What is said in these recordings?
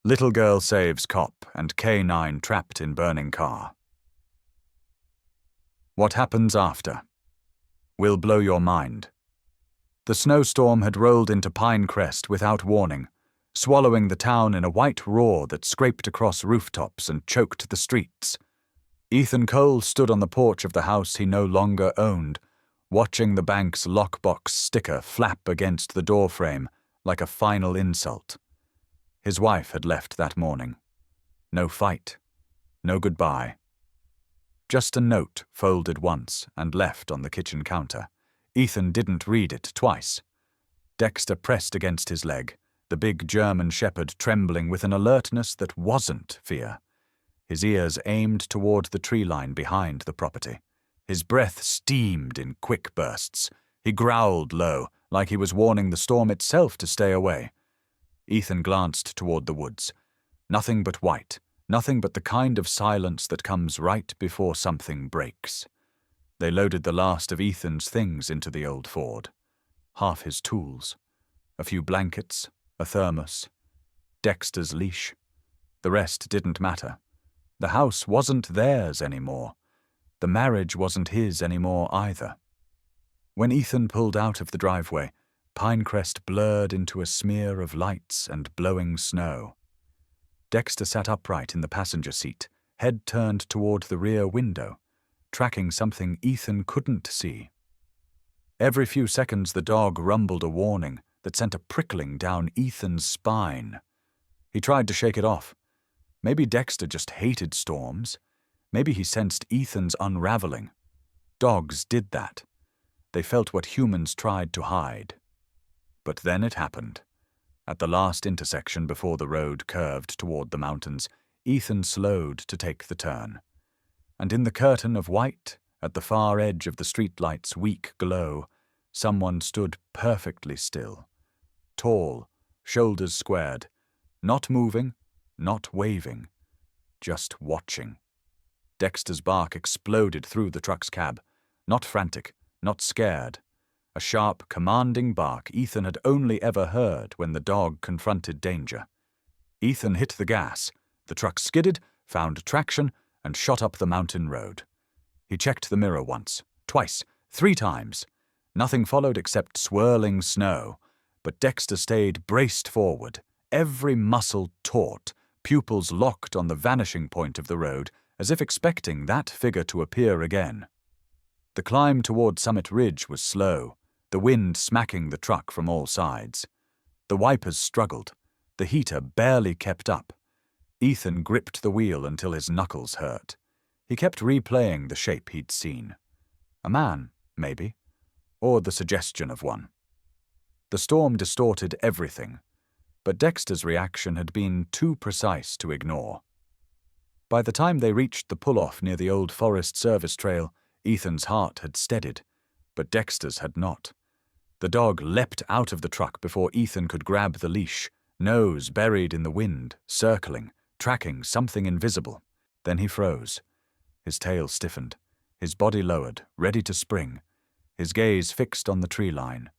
Little girl saves cop and K9 trapped in burning car. What happens after will blow your mind. The snowstorm had rolled into Pinecrest without warning, swallowing the town in a white roar that scraped across rooftops and choked the streets. Ethan Cole stood on the porch of the house he no longer owned, watching the bank's lockbox sticker flap against the doorframe like a final insult. His wife had left that morning. No fight, no goodbye. Just a note folded once and left on the kitchen counter. Ethan didn't read it twice. Dexter pressed against his leg, the big German shepherd trembling with an alertness that wasn't fear. His ears aimed toward the tree line behind the property. His breath steamed in quick bursts. He growled low, like he was warning the storm itself to stay away. Ethan glanced toward the woods. Nothing but white, nothing but the kind of silence that comes right before something breaks. They loaded the last of Ethan's things into the old Ford. Half his tools. A few blankets, a thermos, Dexter's leash. The rest didn't matter. The house wasn't theirs anymore. The marriage wasn't his anymore either. When Ethan pulled out of the driveway, Pinecrest blurred into a smear of lights and blowing snow. Dexter sat upright in the passenger seat, head turned toward the rear window, tracking something Ethan couldn't see. Every few seconds the dog rumbled a warning that sent a prickling down Ethan's spine. He tried to shake it off. Maybe Dexter just hated storms. Maybe he sensed Ethan's unraveling. Dogs did that. They felt what humans tried to hide. But then it happened. At the last intersection before the road curved toward the mountains, Ethan slowed to take the turn. And in the curtain of white, at the far edge of the streetlight's weak glow, someone stood perfectly still. Tall, shoulders squared, not moving, not waving, just watching. Dexter's bark exploded through the truck's cab, not frantic, not scared. A sharp, commanding bark Ethan had only ever heard when the dog confronted danger. Ethan hit the gas. The truck skidded, found traction, and shot up the mountain road. He checked the mirror once, twice, 3 times. Nothing followed except swirling snow, but Dexter stayed braced forward, every muscle taut, pupils locked on the vanishing point of the road, as if expecting that figure to appear again. The climb toward Summit Ridge was slow, the wind smacking the truck from all sides. The wipers struggled. The heater barely kept up. Ethan gripped the wheel until his knuckles hurt. He kept replaying the shape he'd seen. A man, maybe, or the suggestion of one. The storm distorted everything, but Dexter's reaction had been too precise to ignore. By the time they reached the pull-off near the old Forest Service trail, Ethan's heart had steadied, but Dexter's had not. The dog leapt out of the truck before Ethan could grab the leash, nose buried in the wind, circling, tracking something invisible. Then he froze. His tail stiffened, his body lowered, ready to spring, his gaze fixed on the tree line.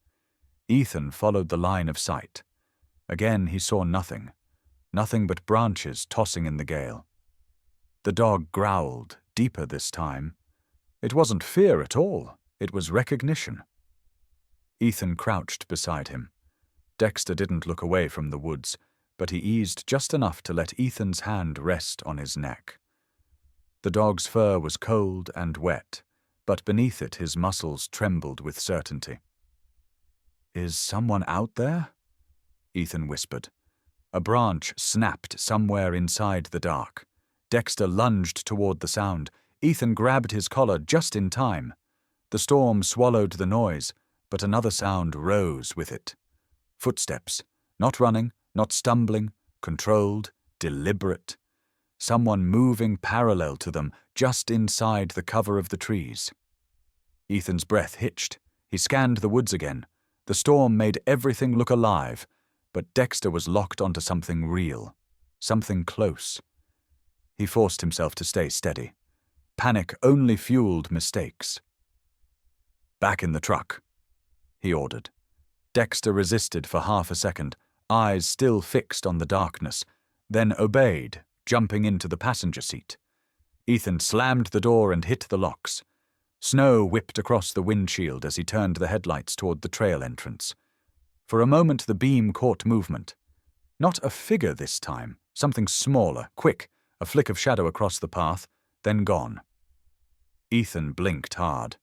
Ethan followed the line of sight. Again he saw nothing, nothing but branches tossing in the gale. The dog growled, deeper this time. It wasn't fear at all, it was recognition. Ethan crouched beside him. Dexter didn't look away from the woods, but he eased just enough to let Ethan's hand rest on his neck. The dog's fur was cold and wet, but beneath it his muscles trembled with certainty. "Is someone out there?" Ethan whispered. A branch snapped somewhere inside the dark. Dexter lunged toward the sound. Ethan grabbed his collar just in time. The storm swallowed the noise, but another sound rose with it. Footsteps, not running, not stumbling, controlled, deliberate. Someone moving parallel to them, just inside the cover of the trees. Ethan's breath hitched. He scanned the woods again. The storm made everything look alive, but Dexter was locked onto something real, something close. He forced himself to stay steady. Panic only fueled mistakes. "Back in the truck," he ordered. Dexter resisted for half a second, eyes still fixed on the darkness. then obeyed, jumping into the passenger seat. Ethan slammed the door and hit the locks. Snow whipped across the windshield as he turned the headlights toward the trail entrance. For a moment the beam caught movement. Not a figure this time, something smaller, quick, a flick of shadow across the path, then gone. Ethan blinked hard.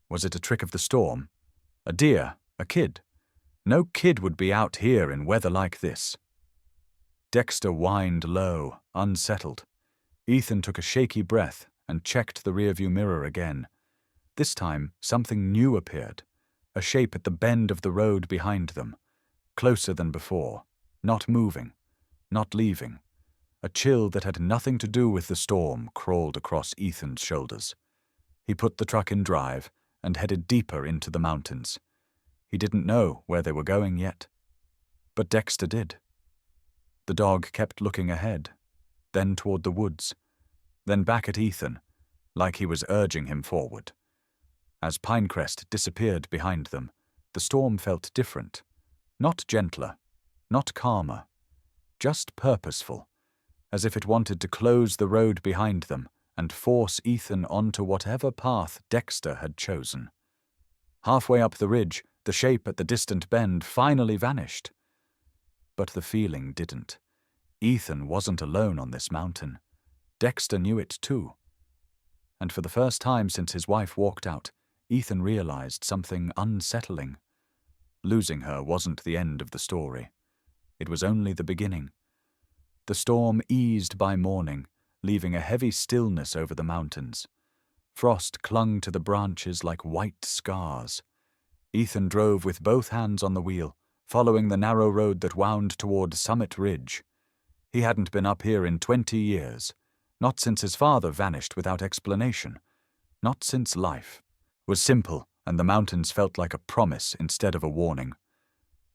Was it a trick of the storm? A deer? A kid? No kid would be out here in weather like this. Dexter whined low, unsettled. Ethan took a shaky breath and checked the rearview mirror again. This time, something new appeared, a shape at the bend of the road behind them, closer than before, not moving, not leaving. A chill that had nothing to do with the storm crawled across Ethan's shoulders. He put the truck in drive and headed deeper into the mountains. He didn't know where they were going yet. But Dexter did. The dog kept looking ahead, then toward the woods, then back at Ethan, like he was urging him forward. As Pinecrest disappeared behind them, the storm felt different. Not gentler, not calmer, just purposeful, as if it wanted to close the road behind them and force Ethan onto whatever path Dexter had chosen. Halfway up the ridge, the shape at the distant bend finally vanished. But the feeling didn't. Ethan wasn't alone on this mountain. Dexter knew it too. And for the first time since his wife walked out, Ethan realized something unsettling. Losing her wasn't the end of the story. It was only the beginning. The storm eased by morning, leaving a heavy stillness over the mountains. Frost clung to the branches like white scars. Ethan drove with both hands on the wheel, following the narrow road that wound toward Summit Ridge. He hadn't been up here in 20 years, not since his father vanished without explanation, not since life was simple and the mountains felt like a promise instead of a warning.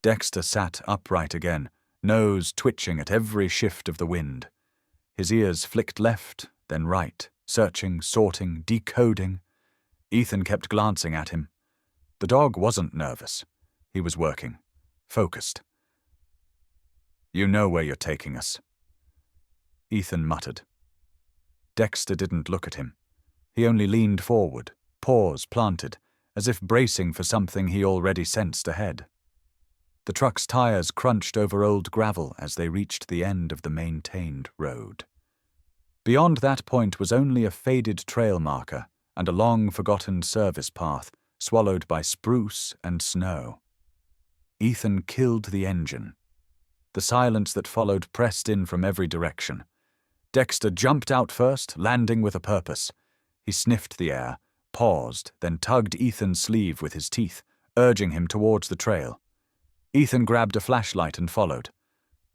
Dexter sat upright again, nose twitching at every shift of the wind. His ears flicked left, then right, searching, sorting, decoding. Ethan kept glancing at him. The dog wasn't nervous. He was working, focused. "You know where you're taking us," Ethan muttered. Dexter didn't look at him. He only leaned forward, paws planted, as if bracing for something he already sensed ahead. The truck's tires crunched over old gravel as they reached the end of the maintained road. Beyond that point was only a faded trail marker and a long-forgotten service path swallowed by spruce and snow. Ethan killed the engine. The silence that followed pressed in from every direction. Dexter jumped out first, landing with a purpose. He sniffed the air, paused, then tugged Ethan's sleeve with his teeth, urging him towards the trail. Ethan grabbed a flashlight and followed.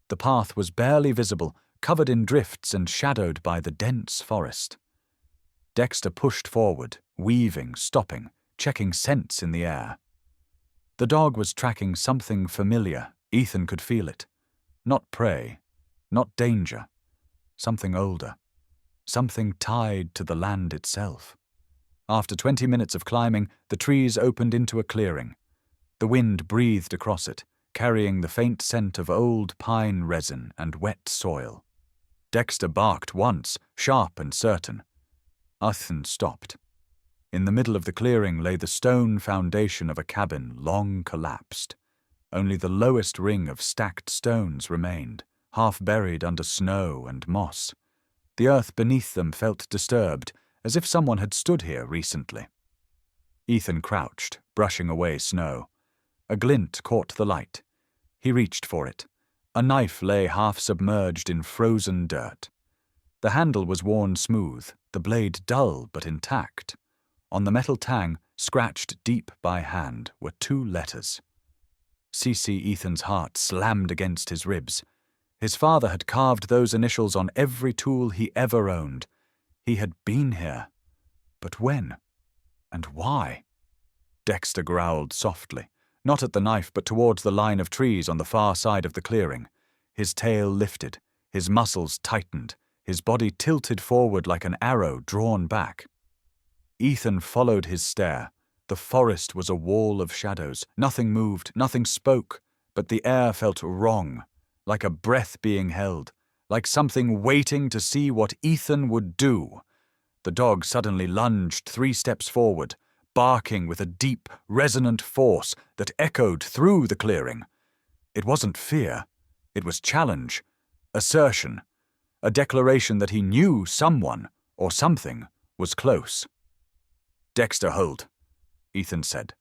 The path was barely visible, covered in drifts and shadowed by the dense forest. Dexter pushed forward, weaving, stopping, checking scents in the air. The dog was tracking something familiar. Ethan could feel it. Not prey, not danger. Something older. Something tied to the land itself. After 20 minutes of climbing, the trees opened into a clearing. The wind breathed across it, carrying the faint scent of old pine resin and wet soil. Dexter barked once, sharp and certain. Ethan stopped. In the middle of the clearing lay the stone foundation of a cabin long collapsed. Only the lowest ring of stacked stones remained, half buried under snow and moss. The earth beneath them felt disturbed, as if someone had stood here recently. Ethan crouched, brushing away snow. A glint caught the light. He reached for it. A knife lay half submerged in frozen dirt. The handle was worn smooth, the blade dull but intact. On the metal tang, scratched deep by hand, were 2 letters. C.C. Ethan's heart slammed against his ribs. His father had carved those initials on every tool he ever owned. He had been here. But when? And why? Dexter growled softly, not at the knife but towards the line of trees on the far side of the clearing. His tail lifted, his muscles tightened, his body tilted forward like an arrow drawn back. Ethan followed his stare. The forest was a wall of shadows. Nothing moved, nothing spoke, but the air felt wrong, like a breath being held, like something waiting to see what Ethan would do. The dog suddenly lunged 3 steps forward, barking with a deep, resonant force that echoed through the clearing. It wasn't fear. It was challenge, assertion, a declaration that he knew someone, or something, was close. "Dexter, hold," Ethan said.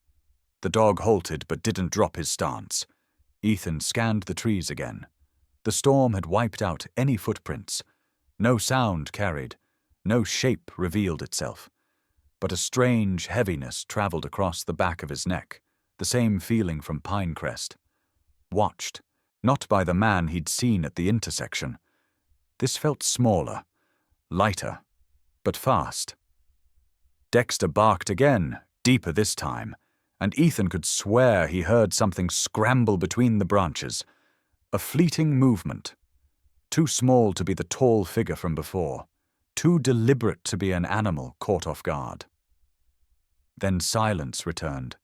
The dog halted but didn't drop his stance. Ethan scanned the trees again. The storm had wiped out any footprints. No sound carried, no shape revealed itself. But a strange heaviness traveled across the back of his neck, the same feeling from Pinecrest. Watched, not by the man he'd seen at the intersection. This felt smaller, lighter, but fast. Dexter barked again, deeper this time, and Ethan could swear he heard something scramble between the branches. A fleeting movement. Too small to be the tall figure from before. Too deliberate to be an animal caught off guard. Then silence returned.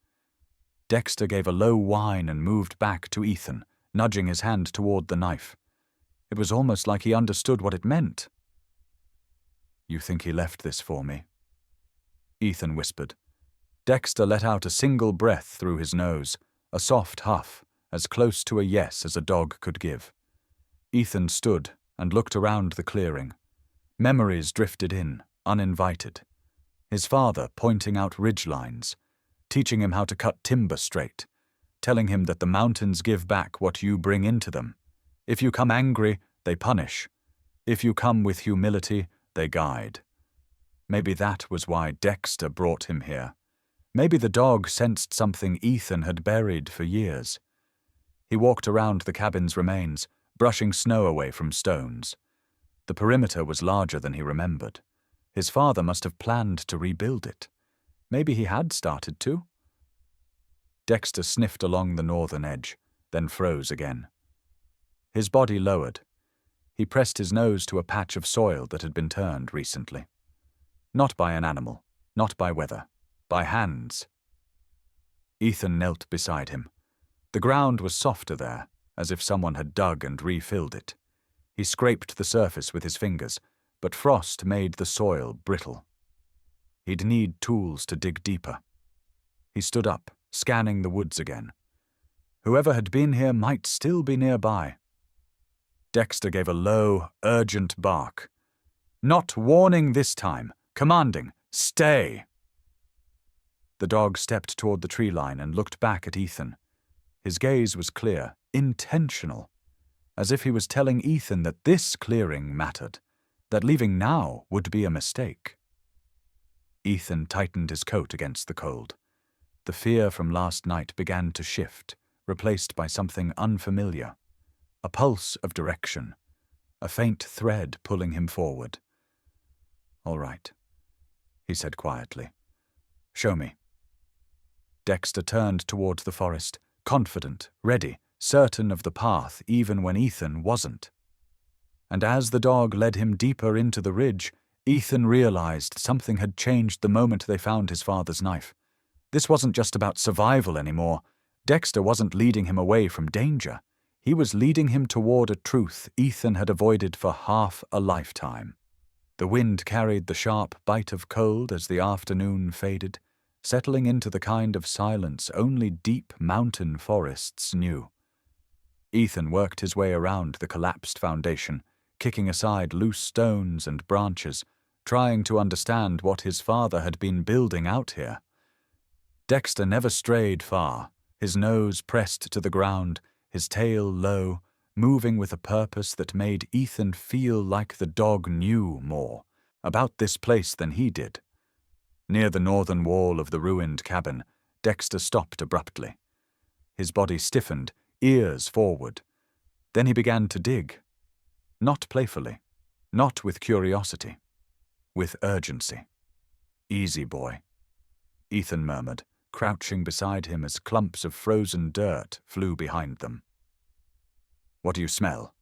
Dexter gave a low whine and moved back to Ethan, nudging his hand toward the knife. It was almost like he understood what it meant. "You think he left this for me?" Ethan whispered. Dexter let out a single breath through his nose, a soft huff, as close to a yes as a dog could give. Ethan stood and looked around the clearing. Memories drifted in, uninvited. His father pointing out ridgelines, teaching him how to cut timber straight, telling him that the mountains give back what you bring into them. If you come angry, they punish. If you come with humility, they guide. Maybe that was why Dexter brought him here. Maybe the dog sensed something Ethan had buried for years. He walked around the cabin's remains, brushing snow away from stones. The perimeter was larger than he remembered. His father must have planned to rebuild it. Maybe he had started to. Dexter sniffed along the northern edge, then froze again. His body lowered. He pressed his nose to a patch of soil that had been turned recently. Not by an animal, not by weather, by hands. Ethan knelt beside him. The ground was softer there, as if someone had dug and refilled it. He scraped the surface with his fingers, but frost made the soil brittle. He'd need tools to dig deeper. He stood up, scanning the woods again. Whoever had been here might still be nearby. Dexter gave a low, urgent bark. Not warning this time, commanding, "Stay!" The dog stepped toward the tree line and looked back at Ethan. His gaze was clear, intentional, as if he was telling Ethan that this clearing mattered, that leaving now would be a mistake. Ethan tightened his coat against the cold. The fear from last night began to shift, replaced by something unfamiliar. A pulse of direction, a faint thread pulling him forward. "All right," he said quietly. "Show me." Dexter turned toward the forest, confident, ready, certain of the path even when Ethan wasn't. And as the dog led him deeper into the ridge, Ethan realized something had changed the moment they found his father's knife. This wasn't just about survival anymore. Dexter wasn't leading him away from danger. He was leading him toward a truth Ethan had avoided for half a lifetime. The wind carried the sharp bite of cold as the afternoon faded, settling into the kind of silence only deep mountain forests knew. Ethan worked his way around the collapsed foundation, kicking aside loose stones and branches, trying to understand what his father had been building out here. Dexter never strayed far, his nose pressed to the ground, his tail low, moving with a purpose that made Ethan feel like the dog knew more about this place than he did. Near the northern wall of the ruined cabin, Dexter stopped abruptly. His body stiffened, ears forward. Then he began to dig. Not playfully, not with curiosity, with urgency. "Easy, boy," Ethan murmured, crouching beside him as clumps of frozen dirt flew behind them. "What do you smell?"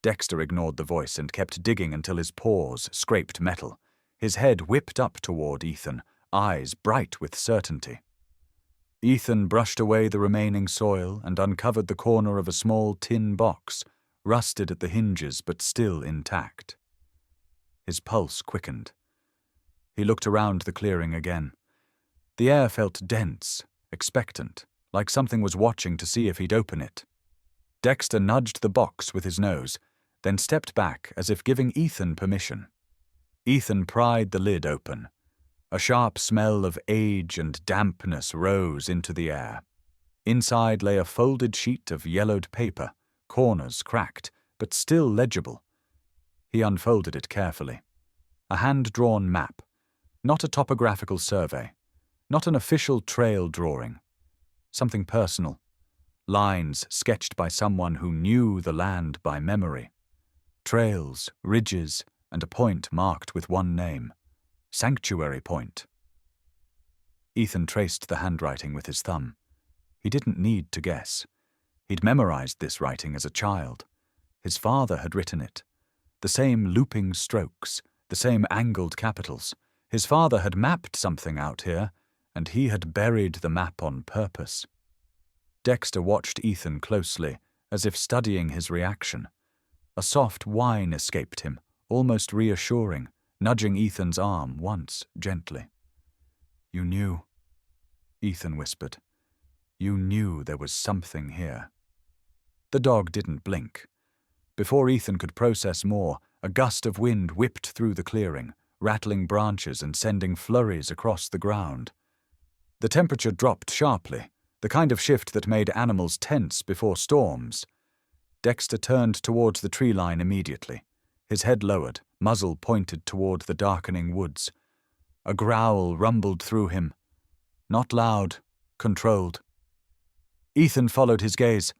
Dexter ignored the voice and kept digging until his paws scraped metal. His head whipped up toward Ethan, eyes bright with certainty. Ethan brushed away the remaining soil and uncovered the corner of a small tin box, rusted at the hinges but still intact. His pulse quickened. He looked around the clearing again. The air felt dense, expectant, like something was watching to see if he'd open it. Dexter nudged the box with his nose, then stepped back as if giving Ethan permission. Ethan pried the lid open. A sharp smell of age and dampness rose into the air. Inside lay a folded sheet of yellowed paper, corners cracked, but still legible. He unfolded it carefully. A hand-drawn map, not a topographical survey, not an official trail drawing. Something personal. Lines sketched by someone who knew the land by memory. Trails, ridges, and a point marked with one name. Sanctuary Point. Ethan traced the handwriting with his thumb. He didn't need to guess. He'd memorized this writing as a child. His father had written it. The same looping strokes, the same angled capitals. His father had mapped something out here, and he had buried the map on purpose. Dexter watched Ethan closely, as if studying his reaction. A soft whine escaped him, almost reassuring, nudging Ethan's arm once, gently. "You knew," Ethan whispered. "You knew there was something here." The dog didn't blink. Before Ethan could process more, a gust of wind whipped through the clearing, rattling branches and sending flurries across the ground. The temperature dropped sharply, the kind of shift that made animals tense before storms. Dexter turned towards the tree line immediately, his head lowered, muzzle pointed toward the darkening woods. A growl rumbled through him. Not loud, controlled. Ethan followed his gaze.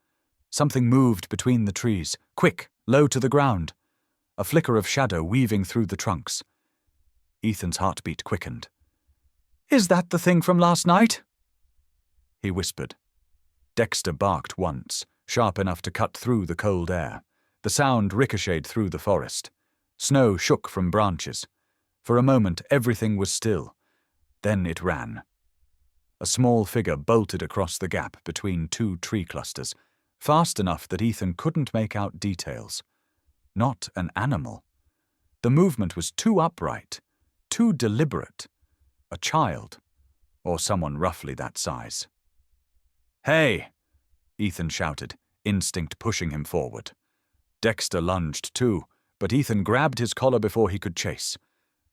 Something moved between the trees, quick, low to the ground. A flicker of shadow weaving through the trunks. Ethan's heartbeat quickened. "Is that the thing from last night?" he whispered. Dexter barked once, sharp enough to cut through the cold air. The sound ricocheted through the forest. Snow shook from branches. For a moment, everything was still. Then it ran. A small figure bolted across the gap between two tree clusters, fast enough that Ethan couldn't make out details. Not an animal. The movement was too upright, too deliberate. A child, or someone roughly that size. "Hey!" Ethan shouted, instinct pushing him forward. Dexter lunged too, but Ethan grabbed his collar before he could chase.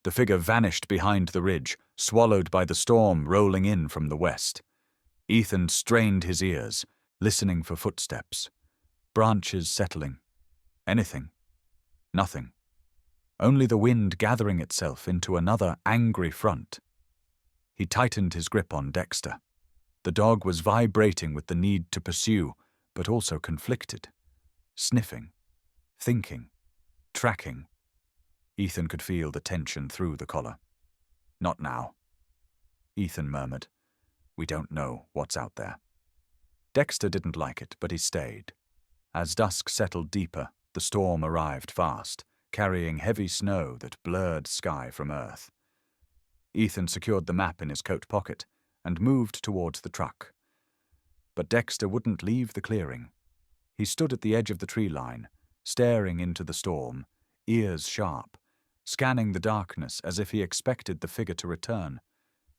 The figure vanished behind the ridge, swallowed by the storm rolling in from the west. Ethan strained his ears, listening for footsteps. Branches settling. Anything. Nothing. Only the wind gathering itself into another angry front. He tightened his grip on Dexter. The dog was vibrating with the need to pursue, but also conflicted. Sniffing. Thinking. Tracking. Ethan could feel the tension through the collar. "Not now," Ethan murmured. "We don't know what's out there." Dexter didn't like it, but he stayed. As dusk settled deeper, the storm arrived fast, carrying heavy snow that blurred sky from earth. Ethan secured the map in his coat pocket and moved towards the truck. But Dexter wouldn't leave the clearing. He stood at the edge of the tree line, staring into the storm, ears sharp, scanning the darkness as if he expected the figure to return.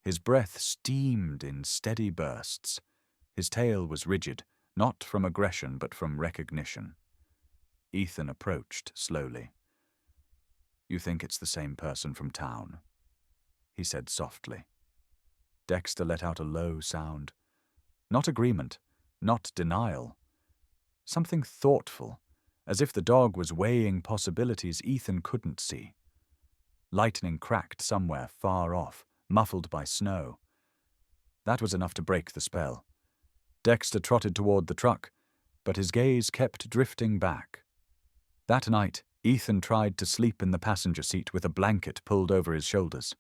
His breath steamed in steady bursts. His tail was rigid, not from aggression but from recognition. Ethan approached slowly. "You think it's the same person from town?" he said softly. Dexter let out a low sound. Not agreement, not denial. Something thoughtful, as if the dog was weighing possibilities Ethan couldn't see. Lightning cracked somewhere far off, muffled by snow. That was enough to break the spell. Dexter trotted toward the truck, but his gaze kept drifting back. That night, Ethan tried to sleep in the passenger seat with a blanket pulled over his shoulders.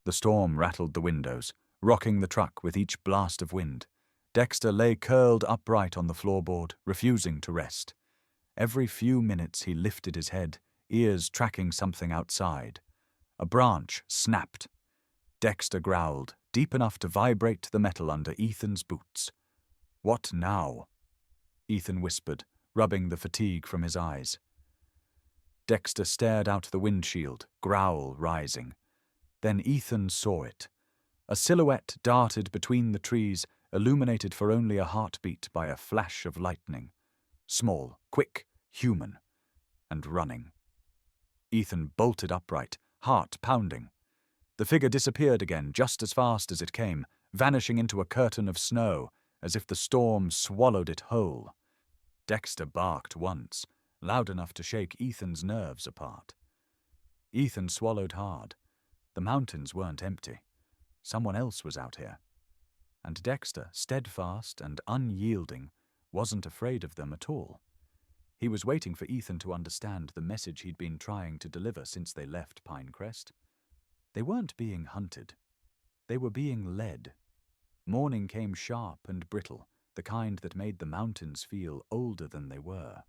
The storm rattled the windows, rocking the truck with each blast of wind. Dexter lay curled upright on the floorboard, refusing to rest. Every few minutes he lifted his head, ears tracking something outside. A branch snapped. Dexter growled, deep enough to vibrate the metal under Ethan's boots. "What now?" Ethan whispered, rubbing the fatigue from his eyes. Dexter stared out the windshield, growl rising. Then Ethan saw it. A silhouette darted between the trees, illuminated for only a heartbeat by a flash of lightning. Small, quick, human, and running. Ethan bolted upright, heart pounding. The figure disappeared again just as fast as it came, vanishing into a curtain of snow, as if the storm swallowed it whole. Dexter barked once, loud enough to shake Ethan's nerves apart. Ethan swallowed hard. The mountains weren't empty. Someone else was out here. And Dexter, steadfast and unyielding, wasn't afraid of them at all. He was waiting for Ethan to understand the message he'd been trying to deliver since they left Pinecrest. They weren't being hunted. They were being led. Morning came sharp and brittle, the kind that made the mountains feel older than they were.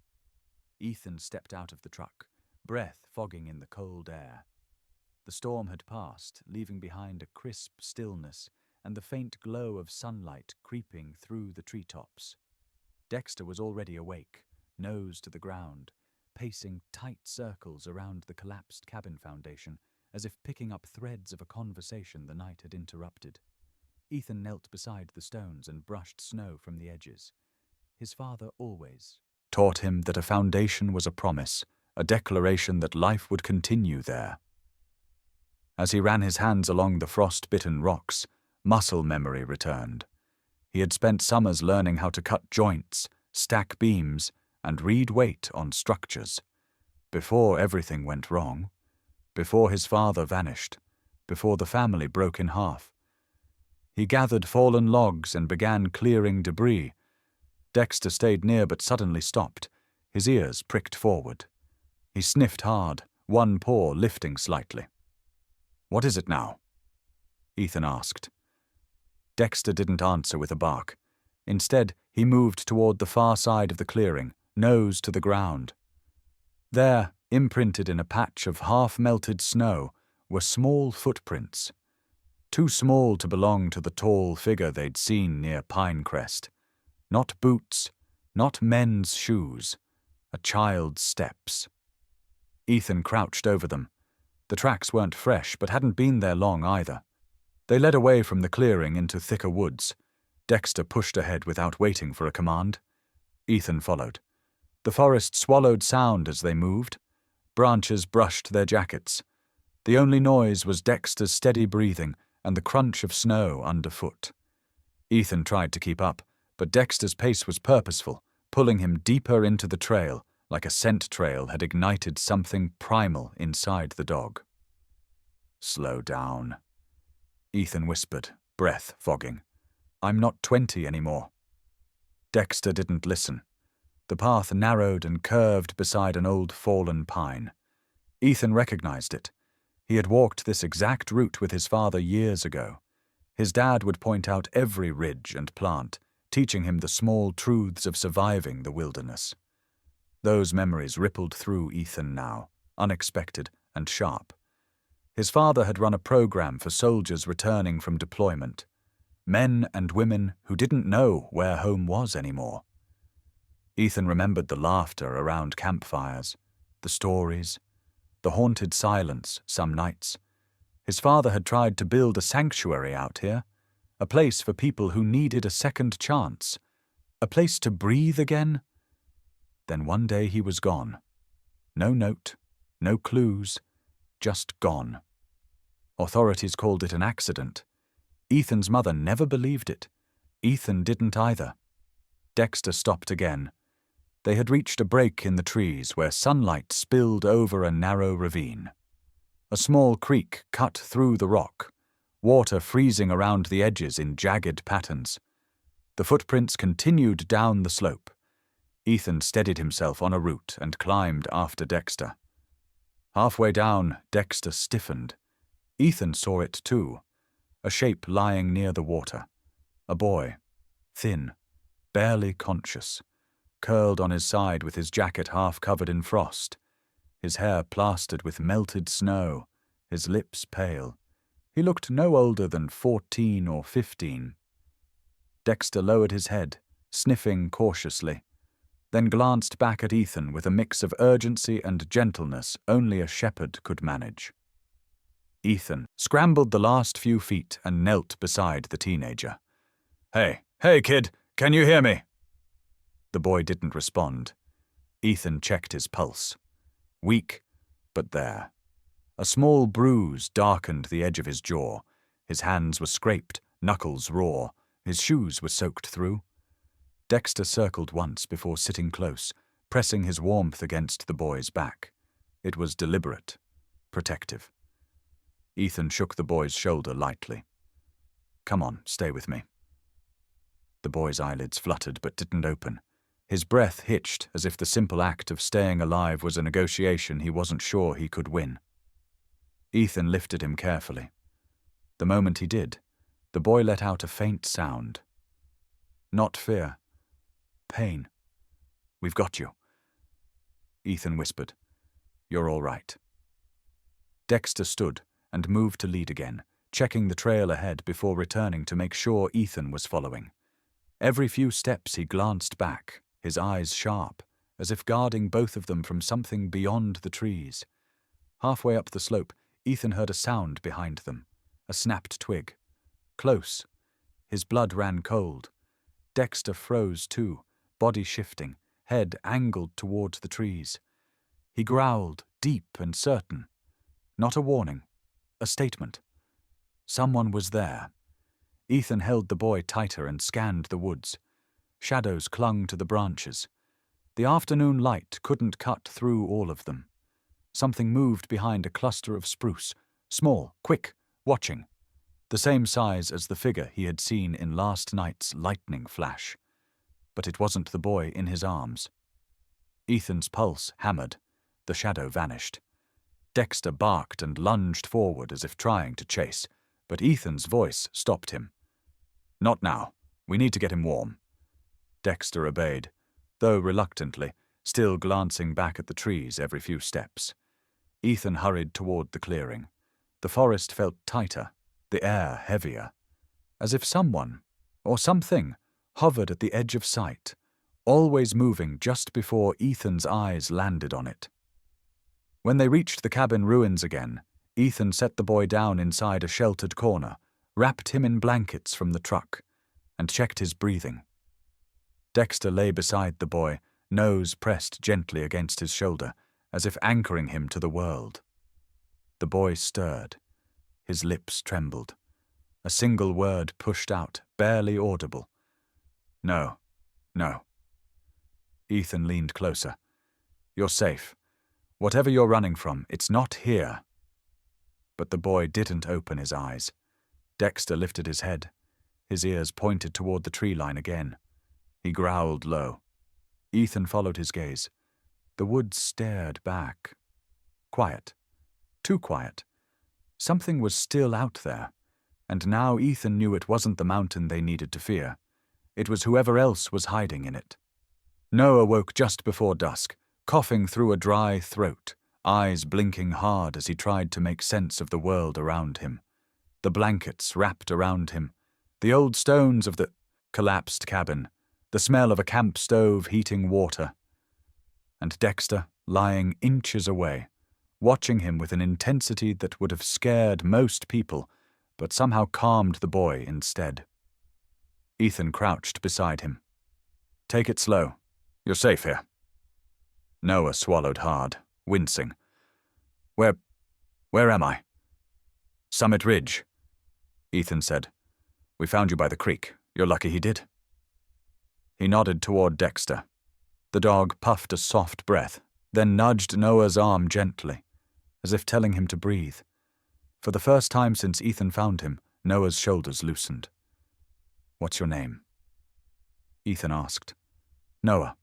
Ethan stepped out of the truck, breath fogging in the cold air. The storm had passed, leaving behind a crisp stillness and the faint glow of sunlight creeping through the treetops. Dexter was already awake, nose to the ground, pacing tight circles around the collapsed cabin foundation, as if picking up threads of a conversation the night had interrupted. Ethan knelt beside the stones and brushed snow from the edges. His father always taught him that a foundation was a promise, a declaration that life would continue there. As he ran his hands along the frost-bitten rocks, muscle memory returned. He had spent summers learning how to cut joints, stack beams, and read weight on structures. Before everything went wrong, before his father vanished, before the family broke in half. He gathered fallen logs and began clearing debris. Dexter stayed near but suddenly stopped, his ears pricked forward. He sniffed hard, one paw lifting slightly. "What is it now?" Ethan asked. Dexter didn't answer with a bark. Instead, he moved toward the far side of the clearing, nose to the ground. There, imprinted in a patch of half-melted snow, were small footprints. Too small to belong to the tall figure they'd seen near Pinecrest. Not boots, not men's shoes, a child's steps. Ethan crouched over them. The tracks weren't fresh, but hadn't been there long either. They led away from the clearing into thicker woods. Dexter pushed ahead without waiting for a command. Ethan followed. The forest swallowed sound as they moved. Branches brushed their jackets. The only noise was Dexter's steady breathing and the crunch of snow underfoot. Ethan tried to keep up, but Dexter's pace was purposeful, pulling him deeper into the trail, like a scent trail had ignited something primal inside the dog. "Slow down," Ethan whispered, breath fogging. "I'm not 20 anymore." Dexter didn't listen. The path narrowed and curved beside an old fallen pine. Ethan recognized it. He had walked this exact route with his father years ago. His dad would point out every ridge and plant, teaching him the small truths of surviving the wilderness. Those memories rippled through Ethan now, unexpected and sharp. His father had run a program for soldiers returning from deployment. Men and women who didn't know where home was anymore. Ethan remembered the laughter around campfires, the stories, the haunted silence some nights. His father had tried to build a sanctuary out here, a place for people who needed a second chance, a place to breathe again. Then one day he was gone. No note, no clues, just gone. Authorities called it an accident. Ethan's mother never believed it. Ethan didn't either. Dexter stopped again. They had reached a break in the trees where sunlight spilled over a narrow ravine. A small creek cut through the rock, water freezing around the edges in jagged patterns. The footprints continued down the slope. Ethan steadied himself on a root and climbed after Dexter. Halfway down, Dexter stiffened. Ethan saw it too, a shape lying near the water. A boy, thin, barely conscious, curled on his side with his jacket half covered in frost, his hair plastered with melted snow, his lips pale. He looked no older than 14 or 15. Dexter lowered his head, sniffing cautiously. then glanced back at Ethan with a mix of urgency and gentleness only a shepherd could manage. Ethan scrambled the last few feet and knelt beside the teenager. Hey, kid, can you hear me?" The boy didn't respond. Ethan checked his pulse. Weak, but there. A small bruise darkened the edge of his jaw. His hands were scraped, knuckles raw. His shoes were soaked through. Dexter circled once before sitting close, pressing his warmth against the boy's back. It was deliberate, protective. Ethan shook the boy's shoulder lightly. "Come on, stay with me." The boy's eyelids fluttered but didn't open. His breath hitched as if the simple act of staying alive was a negotiation he wasn't sure he could win. Ethan lifted him carefully. The moment he did, the boy let out a faint sound. Not fear. Pain. "We've got you." Ethan whispered, "You're all right." Dexter stood and moved to lead again, checking the trail ahead before returning to make sure Ethan was following. Every few steps he glanced back, his eyes sharp, as if guarding both of them from something beyond the trees. Halfway up the slope, Ethan heard a sound behind them, a snapped twig. Close. His blood ran cold. Dexter froze too, body shifting, head angled towards the trees. He growled, deep and certain. Not a warning, a statement. Someone was there. Ethan held the boy tighter and scanned the woods. Shadows clung to the branches. The afternoon light couldn't cut through all of them. Something moved behind a cluster of spruce, small, quick, watching. The same size as the figure he had seen in last night's lightning flash. But it wasn't the boy in his arms. Ethan's pulse hammered. The shadow vanished. Dexter barked and lunged forward as if trying to chase, but Ethan's voice stopped him. "Not now. We need to get him warm." Dexter obeyed, though reluctantly, still glancing back at the trees every few steps. Ethan hurried toward the clearing. The forest felt tighter, the air heavier, as if someone, or something, hovered at the edge of sight, always moving just before Ethan's eyes landed on it. When they reached the cabin ruins again, Ethan set the boy down inside a sheltered corner, wrapped him in blankets from the truck, and checked his breathing. Dexter lay beside the boy, nose pressed gently against his shoulder, as if anchoring him to the world. The boy stirred. His lips trembled. A single word pushed out, barely audible. "No, no." Ethan leaned closer. "You're safe. Whatever you're running from, it's not here." But the boy didn't open his eyes. Dexter lifted his head. His ears pointed toward the tree line again. He growled low. Ethan followed his gaze. The woods stared back. Quiet. Too quiet. Something was still out there, and now Ethan knew it wasn't the mountain they needed to fear. It was whoever else was hiding in it. Noah woke just before dusk, coughing through a dry throat, eyes blinking hard as he tried to make sense of the world around him. The blankets wrapped around him, the old stones of the collapsed cabin, the smell of a camp stove heating water. And Dexter, lying inches away, watching him with an intensity that would have scared most people, but somehow calmed the boy instead. Ethan crouched beside him. "Take it slow. You're safe here." Noah swallowed hard, wincing. Where am I?" "Summit Ridge," Ethan said. "We found you by the creek. You're lucky he did." He nodded toward Dexter. The dog puffed a soft breath, then nudged Noah's arm gently, as if telling him to breathe. For the first time since Ethan found him, Noah's shoulders loosened. "What's your name?" Ethan asked. "Noah,"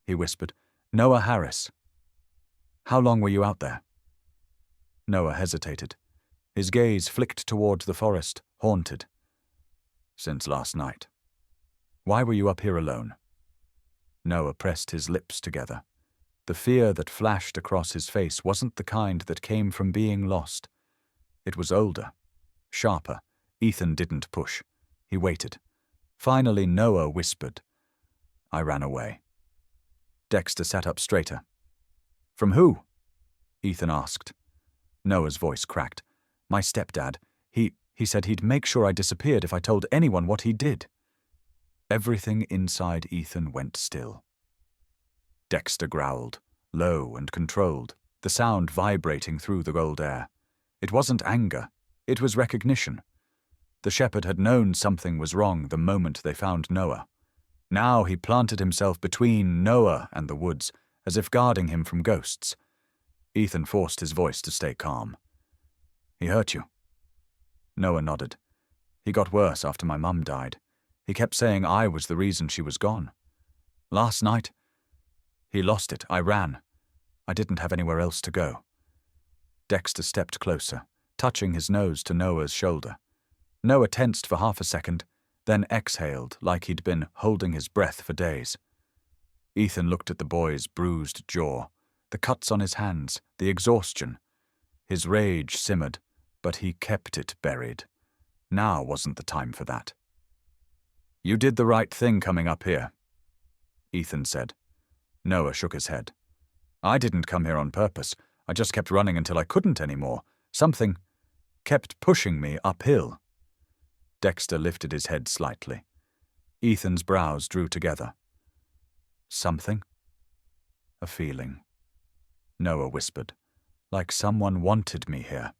he whispered. "Noah Harris." "How long were you out there?" Noah hesitated. His gaze flicked toward the forest, haunted. "Since last night." "Why were you up here alone?" Noah pressed his lips together. The fear that flashed across his face wasn't the kind that came from being lost. It was older, sharper. Ethan didn't push. He waited. Finally, Noah whispered, "I ran away." Dexter sat up straighter. From who? Ethan asked. Noah's voice cracked. My stepdad. He said he'd make sure I disappeared if I told anyone what he did. Everything inside Ethan went still. Dexter growled, low and controlled, the sound vibrating through the gold air. It wasn't anger, it was recognition. The shepherd had known something was wrong the moment they found Noah. Now he planted himself between Noah and the woods, as if guarding him from ghosts. Ethan forced his voice to stay calm. He hurt you? Noah nodded. He got worse after my mum died. He kept saying I was the reason she was gone. Last night, he lost it. I ran. I didn't have anywhere else to go. Dexter stepped closer, touching his nose to Noah's shoulder. Noah tensed for half a second, then exhaled like he'd been holding his breath for days. Ethan looked at the boy's bruised jaw, the cuts on his hands, the exhaustion. His rage simmered, but he kept it buried. Now wasn't the time for that. You did the right thing coming up here, Ethan said. Noah shook his head. I didn't come here on purpose. I just kept running until I couldn't anymore. Something kept pushing me uphill. Dexter lifted his head slightly. Ethan's brows drew together. Something? A feeling. Noah whispered, like someone wanted me here.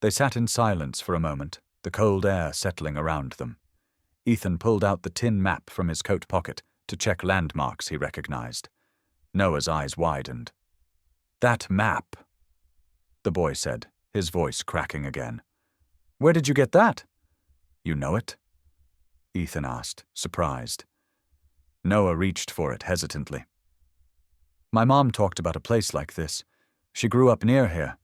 They sat in silence for a moment, the cold air settling around them. Ethan pulled out the tin map from his coat pocket to check landmarks he recognized. Noah's eyes widened. That map, the boy said, his voice cracking again. Where did you get that? You know it? Ethan asked, surprised. Noah reached for it hesitantly. My mom talked about a place like this. She grew up near here.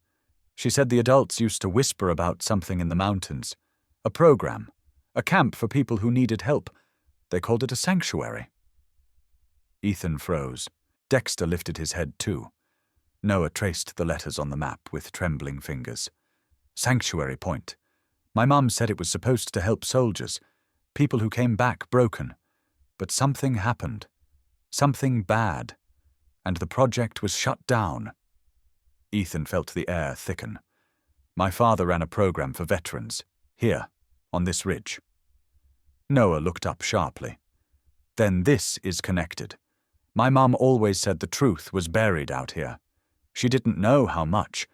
She said the adults used to whisper about something in the mountains. A program. A camp for people who needed help. They called it a sanctuary. Ethan froze. Dexter lifted his head too. Noah traced the letters on the map with trembling fingers. Sanctuary Point. My mum said it was supposed to help soldiers, people who came back broken. But something happened. Something bad. And the project was shut down. Ethan felt the air thicken. My father ran a program for veterans, here, on this ridge. Noah looked up sharply. Then this is connected. My mum always said the truth was buried out here. She didn't know how much,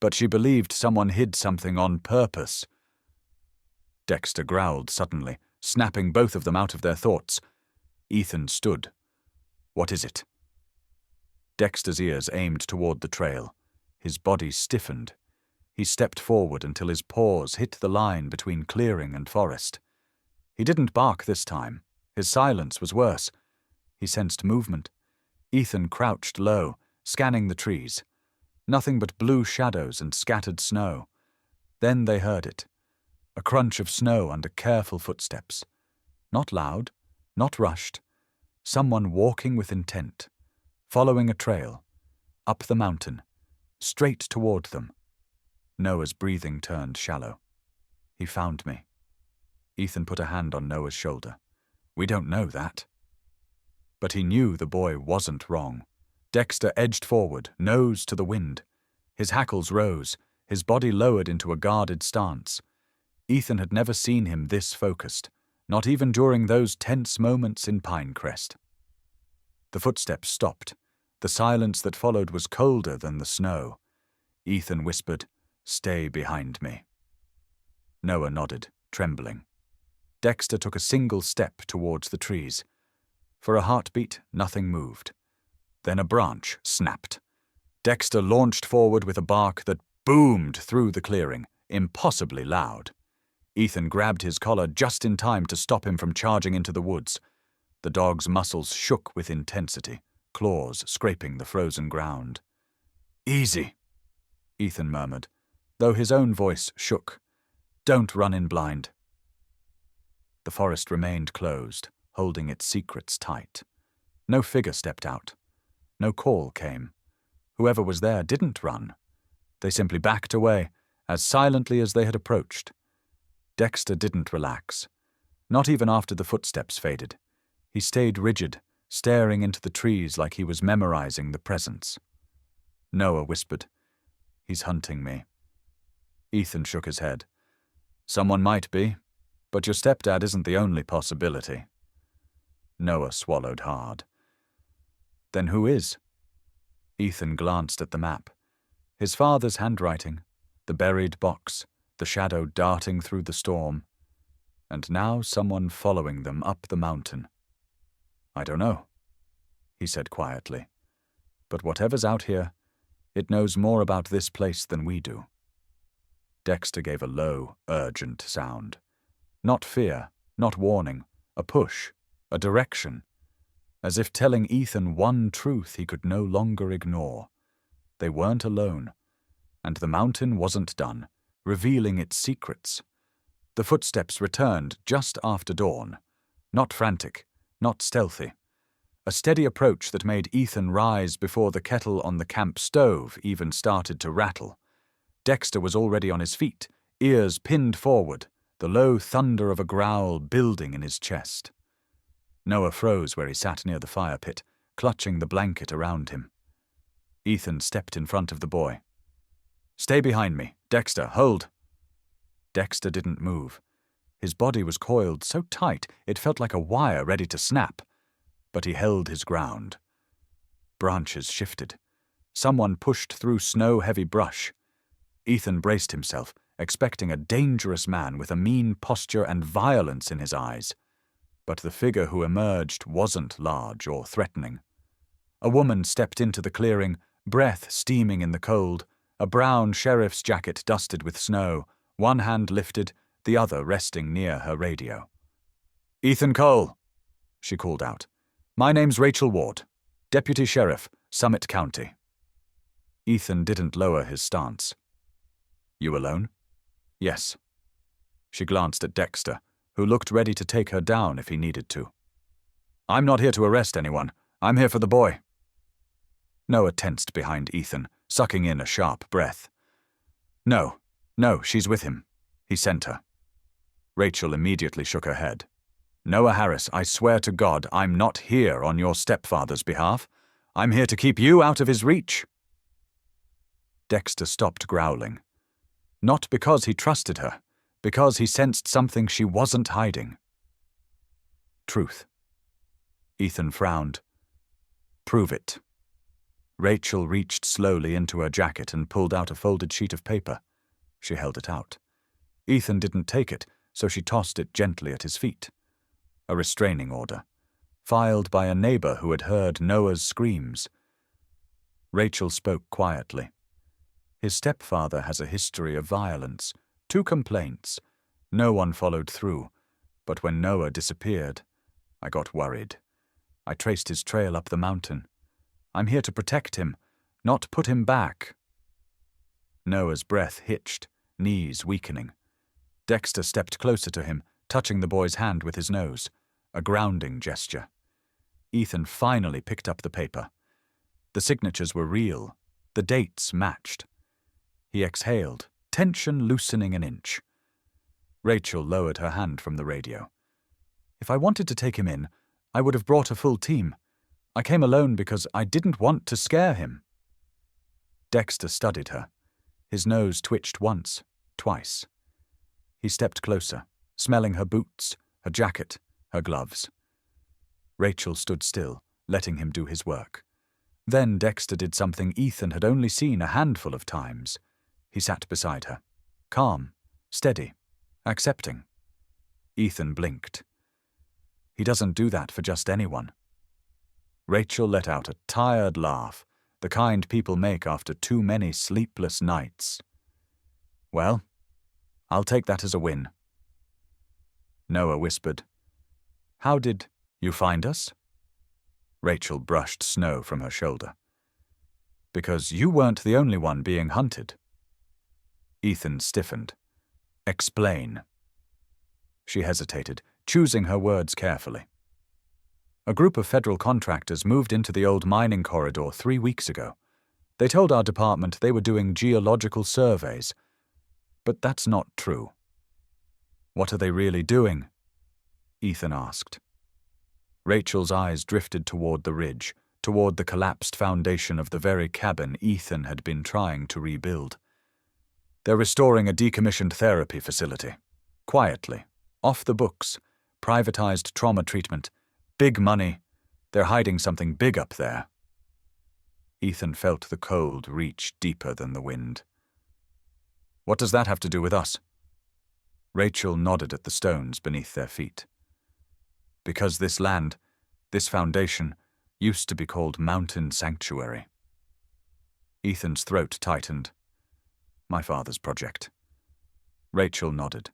but she believed someone hid something on purpose. Dexter growled suddenly, snapping both of them out of their thoughts. Ethan stood. What is it? Dexter's ears aimed toward the trail. His body stiffened. He stepped forward until his paws hit the line between clearing and forest. He didn't bark this time. His silence was worse. He sensed movement. Ethan crouched low, scanning the trees. Nothing but blue shadows and scattered snow. Then they heard it. A crunch of snow under careful footsteps. Not loud, not rushed. Someone walking with intent, following a trail, up the mountain, straight toward them. Noah's breathing turned shallow. He found me. Ethan put a hand on Noah's shoulder. We don't know that. But he knew the boy wasn't wrong. Dexter edged forward, nose to the wind. His hackles rose, his body lowered into a guarded stance. Ethan had never seen him this focused, not even during those tense moments in Pinecrest. The footsteps stopped. The silence that followed was colder than the snow. Ethan whispered, "Stay behind me." Noah nodded, trembling. Dexter took a single step towards the trees. For a heartbeat, nothing moved. Then a branch snapped. Dexter launched forward with a bark that boomed through the clearing, impossibly loud. Ethan grabbed his collar just in time to stop him from charging into the woods. The dog's muscles shook with intensity, claws scraping the frozen ground. "Easy," Ethan murmured, though his own voice shook. "Don't run in blind." The forest remained closed, holding its secrets tight. No figure stepped out. No call came. Whoever was there didn't run. They simply backed away, as silently as they had approached. Dexter didn't relax. Not even after the footsteps faded. He stayed rigid, staring into the trees like he was memorizing the presence. Noah whispered, "He's hunting me." Ethan shook his head. "Someone might be, but your stepdad isn't the only possibility." Noah swallowed hard. "Then who is?" Ethan glanced at the map. His father's handwriting, the buried box, the shadow darting through the storm, and now someone following them up the mountain. "I don't know," he said quietly. "But whatever's out here, it knows more about this place than we do." Dexter gave a low, urgent sound. Not fear, not warning, a push, a direction, as if telling Ethan one truth he could no longer ignore. They weren't alone, and the mountain wasn't done, revealing its secrets. The footsteps returned just after dawn, not frantic, not stealthy. A steady approach that made Ethan rise before the kettle on the camp stove even started to rattle. Dexter was already on his feet, ears pinned forward, the low thunder of a growl building in his chest. Noah froze where he sat near the fire pit, clutching the blanket around him. Ethan stepped in front of the boy. "Stay behind me. Dexter, hold." Dexter didn't move. His body was coiled so tight it felt like a wire ready to snap, but he held his ground. Branches shifted. Someone pushed through snow-heavy brush. Ethan braced himself, expecting a dangerous man with a mean posture and violence in his eyes. But the figure who emerged wasn't large or threatening. A woman stepped into the clearing, breath steaming in the cold, a brown sheriff's jacket dusted with snow, one hand lifted, the other resting near her radio. "Ethan Cole," she called out. "My name's Rachel Ward, Deputy Sheriff, Summit County." Ethan didn't lower his stance. "You alone?" "Yes." She glanced at Dexter, who looked ready to take her down if he needed to. "I'm not here to arrest anyone. I'm here for the boy." Noah tensed behind Ethan, sucking in a sharp breath. No, she's with him. He sent her." Rachel immediately shook her head. "Noah Harris, I swear to God, I'm not here on your stepfather's behalf. I'm here to keep you out of his reach." Dexter stopped growling. Not because he trusted her, because he sensed something she wasn't hiding. Truth. Ethan frowned. "Prove it." Rachel reached slowly into her jacket and pulled out a folded sheet of paper. She held it out. Ethan didn't take it, so she tossed it gently at his feet. A restraining order, filed by a neighbor who had heard Noah's screams. Rachel spoke quietly. "His stepfather has a history of violence. 2 complaints. No one followed through, but when Noah disappeared, I got worried. I traced his trail up the mountain. I'm here to protect him, not put him back." Noah's breath hitched, knees weakening. Dexter stepped closer to him, touching the boy's hand with his nose, a grounding gesture. Ethan finally picked up the paper. The signatures were real. The dates matched. He exhaled, tension loosening an inch. Rachel lowered her hand from the radio. "If I wanted to take him in, I would have brought a full team. I came alone because I didn't want to scare him." Dexter studied her. His nose twitched once, twice. He stepped closer, smelling her boots, her jacket, her gloves. Rachel stood still, letting him do his work. Then Dexter did something Ethan had only seen a handful of times. He sat beside her, calm, steady, accepting. Ethan blinked. He doesn't do that for just anyone. Rachel let out a tired laugh, the kind people make after too many sleepless nights. "Well, I'll take that as a win." Noah whispered, "How did you find us?" Rachel brushed snow from her shoulder. "Because you weren't the only one being hunted." Ethan stiffened. "Explain." She hesitated, choosing her words carefully. "A group of federal contractors moved into the old mining corridor 3 weeks ago. They told our department they were doing geological surveys. But that's not true." "What are they really doing?" Ethan asked. Rachel's eyes drifted toward the ridge, toward the collapsed foundation of the very cabin Ethan had been trying to rebuild. They're restoring a decommissioned therapy facility. Quietly. Off the books. Privatized trauma treatment. Big money. They're hiding something big up there. Ethan felt the cold reach deeper than the wind. What does that have to do with us? Rachel nodded at the stones beneath their feet. Because this land, this foundation, used to be called Mountain Sanctuary. Ethan's throat tightened. My father's project. Rachel nodded.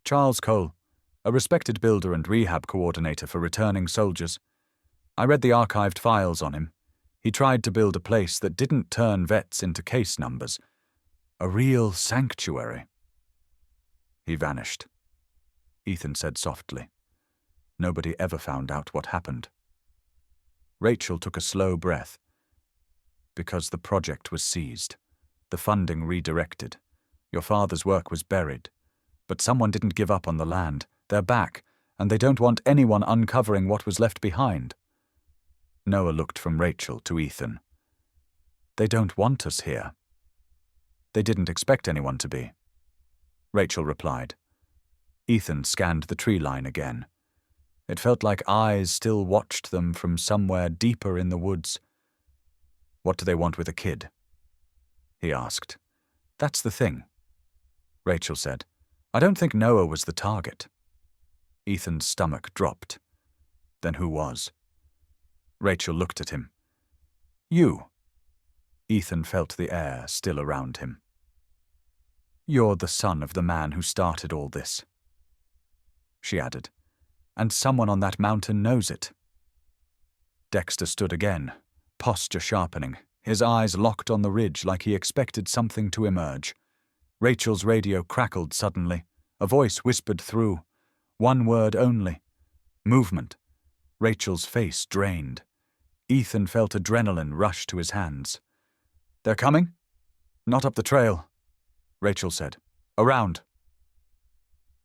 Charles Cole, a respected builder and rehab coordinator for returning soldiers. I read the archived files on him. He tried to build a place that didn't turn vets into case numbers. A real sanctuary. He vanished. Ethan said softly. Nobody ever found out what happened. Rachel took a slow breath. Because the project was seized. The funding redirected. Your father's work was buried. But someone didn't give up on the land. They're back, and they don't want anyone uncovering what was left behind. Noah looked from Rachel to Ethan. They don't want us here. They didn't expect anyone to be. Rachel replied. Ethan scanned the tree line again. It felt like eyes still watched them from somewhere deeper in the woods. What do they want with a kid? He asked. That's the thing. Rachel said. I don't think Noah was the target. Ethan's stomach dropped. Then who was? Rachel looked at him. You. Ethan felt the air still around him. You're the son of the man who started all this. She added. And someone on that mountain knows it. Dexter stood again, posture sharpening, his eyes locked on the ridge like he expected something to emerge. Rachel's radio crackled suddenly. A voice whispered through. One word only. Movement. Rachel's face drained. Ethan felt adrenaline rush to his hands. They're coming? Not up the trail, Rachel said. Around.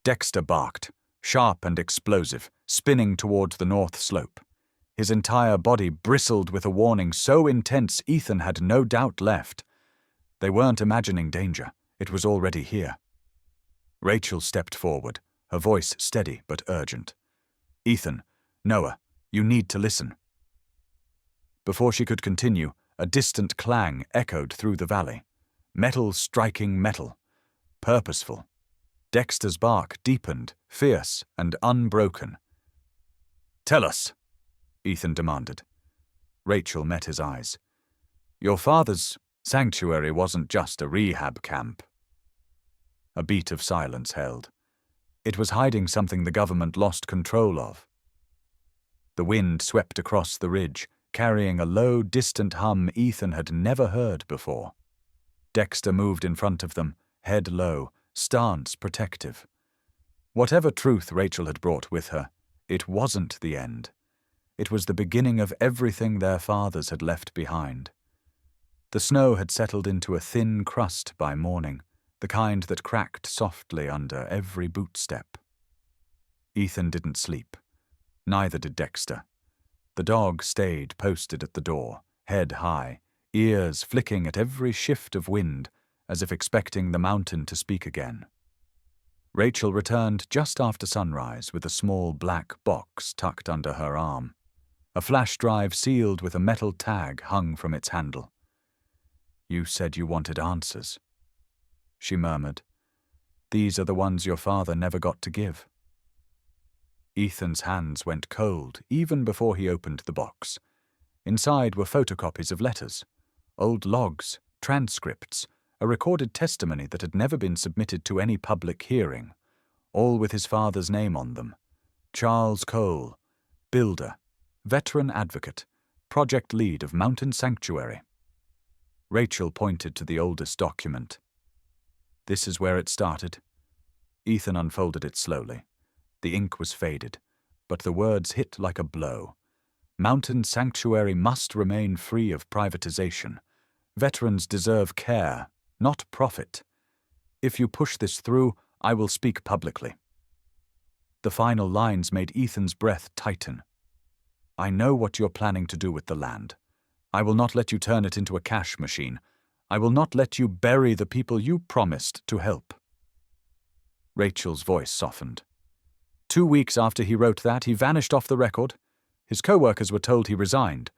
Dexter barked, sharp and explosive, spinning towards the north slope. His entire body bristled with a warning so intense Ethan had no doubt left. They weren't imagining danger. It was already here. Rachel stepped forward, her voice steady but urgent. Ethan, Noah, you need to listen. Before she could continue, a distant clang echoed through the valley. Metal striking metal. Purposeful. Dexter's bark deepened, fierce and unbroken. Tell us, Ethan demanded. Rachel met his eyes. Your father's sanctuary wasn't just a rehab camp. A beat of silence held. It was hiding something the government lost control of. The wind swept across the ridge, carrying a low, distant hum Ethan had never heard before. Dexter moved in front of them, head low, stance protective. Whatever truth Rachel had brought with her, it wasn't the end. It was the beginning of everything their fathers had left behind. The snow had settled into a thin crust by morning, the kind that cracked softly under every boot step. Ethan didn't sleep. Neither did Dexter. The dog stayed posted at the door, head high, ears flicking at every shift of wind, as if expecting the mountain to speak again. Rachel returned just after sunrise with a small black box tucked under her arm. A flash drive sealed with a metal tag hung from its handle. You said you wanted answers, she murmured. These are the ones your father never got to give. Ethan's hands went cold even before he opened the box. Inside were photocopies of letters, old logs, transcripts, a recorded testimony that had never been submitted to any public hearing, all with his father's name on them. Charles Cole, builder, veteran advocate, project lead of Mountain Sanctuary. Rachel pointed to the oldest document. This is where it started. Ethan unfolded it slowly. The ink was faded, but the words hit like a blow. Mountain Sanctuary must remain free of privatization. Veterans deserve care, not profit. If you push this through, I will speak publicly. The final lines made Ethan's breath tighten. I know what you're planning to do with the land. I will not let you turn it into a cash machine. I will not let you bury the people you promised to help." Rachel's voice softened. 2 weeks after he wrote that, he vanished off the record. His co-workers were told he resigned.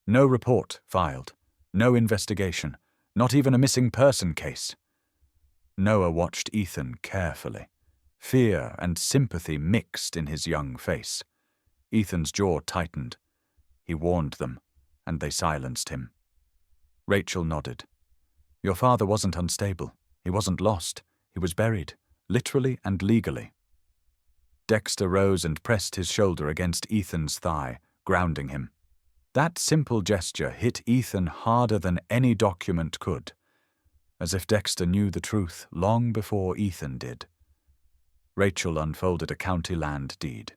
No report filed. No investigation. Not even a missing person case. Noah watched Ethan carefully. Fear and sympathy mixed in his young face. Ethan's jaw tightened. He warned them, and they silenced him. Rachel nodded. "Your father wasn't unstable. He wasn't lost. He was buried, literally and legally." Dexter rose and pressed his shoulder against Ethan's thigh, grounding him. That simple gesture hit Ethan harder than any document could, as if Dexter knew the truth long before Ethan did. Rachel unfolded a county land deed.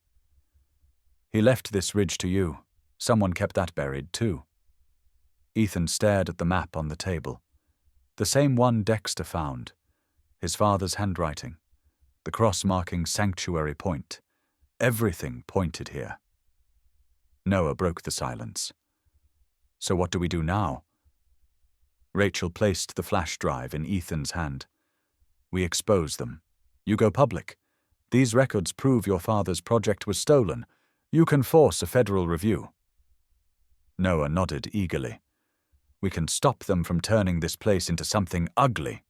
"He left this ridge to you. Someone kept that buried, too." Ethan stared at the map on the table. The same one Dexter found. His father's handwriting. The cross marking Sanctuary Point. Everything pointed here. Noah broke the silence. "So what do we do now?" Rachel placed the flash drive in Ethan's hand. "We expose them. You go public. These records prove your father's project was stolen. You can force a federal review." Noah nodded eagerly. "We can stop them from turning this place into something ugly."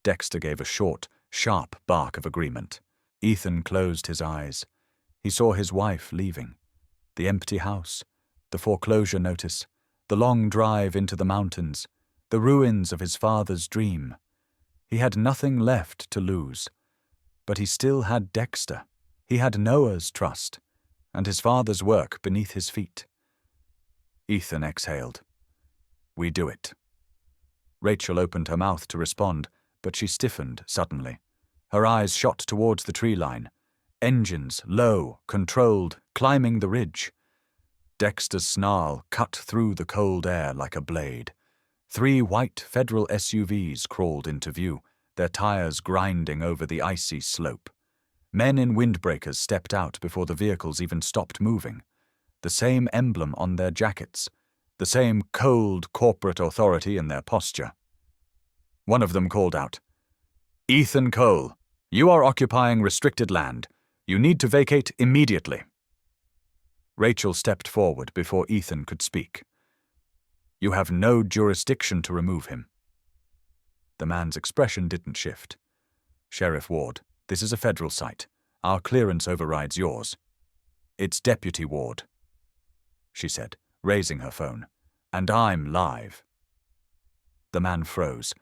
Dexter gave a short, sharp bark of agreement. Ethan closed his eyes. He saw his wife leaving. The empty house, the foreclosure notice, the long drive into the mountains, the ruins of his father's dream. He had nothing left to lose. But he still had Dexter. He had Noah's trust, and his father's work beneath his feet. Ethan exhaled. "We do it." Rachel opened her mouth to respond, but she stiffened suddenly. Her eyes shot towards the tree line. Engines, low, controlled, climbing the ridge. Dexter's snarl cut through the cold air like a blade. 3 white federal SUVs crawled into view, their tires grinding over the icy slope. Men in windbreakers stepped out before the vehicles even stopped moving. The same emblem on their jackets. The same cold corporate authority in their posture. One of them called out, "Ethan Cole, you are occupying restricted land. You need to vacate immediately." Rachel stepped forward before Ethan could speak. "You have no jurisdiction to remove him." The man's expression didn't shift. "Sheriff Ward, this is a federal site. Our clearance overrides yours." "It's Deputy Ward," she said, raising her phone. "And I'm live." The man froze.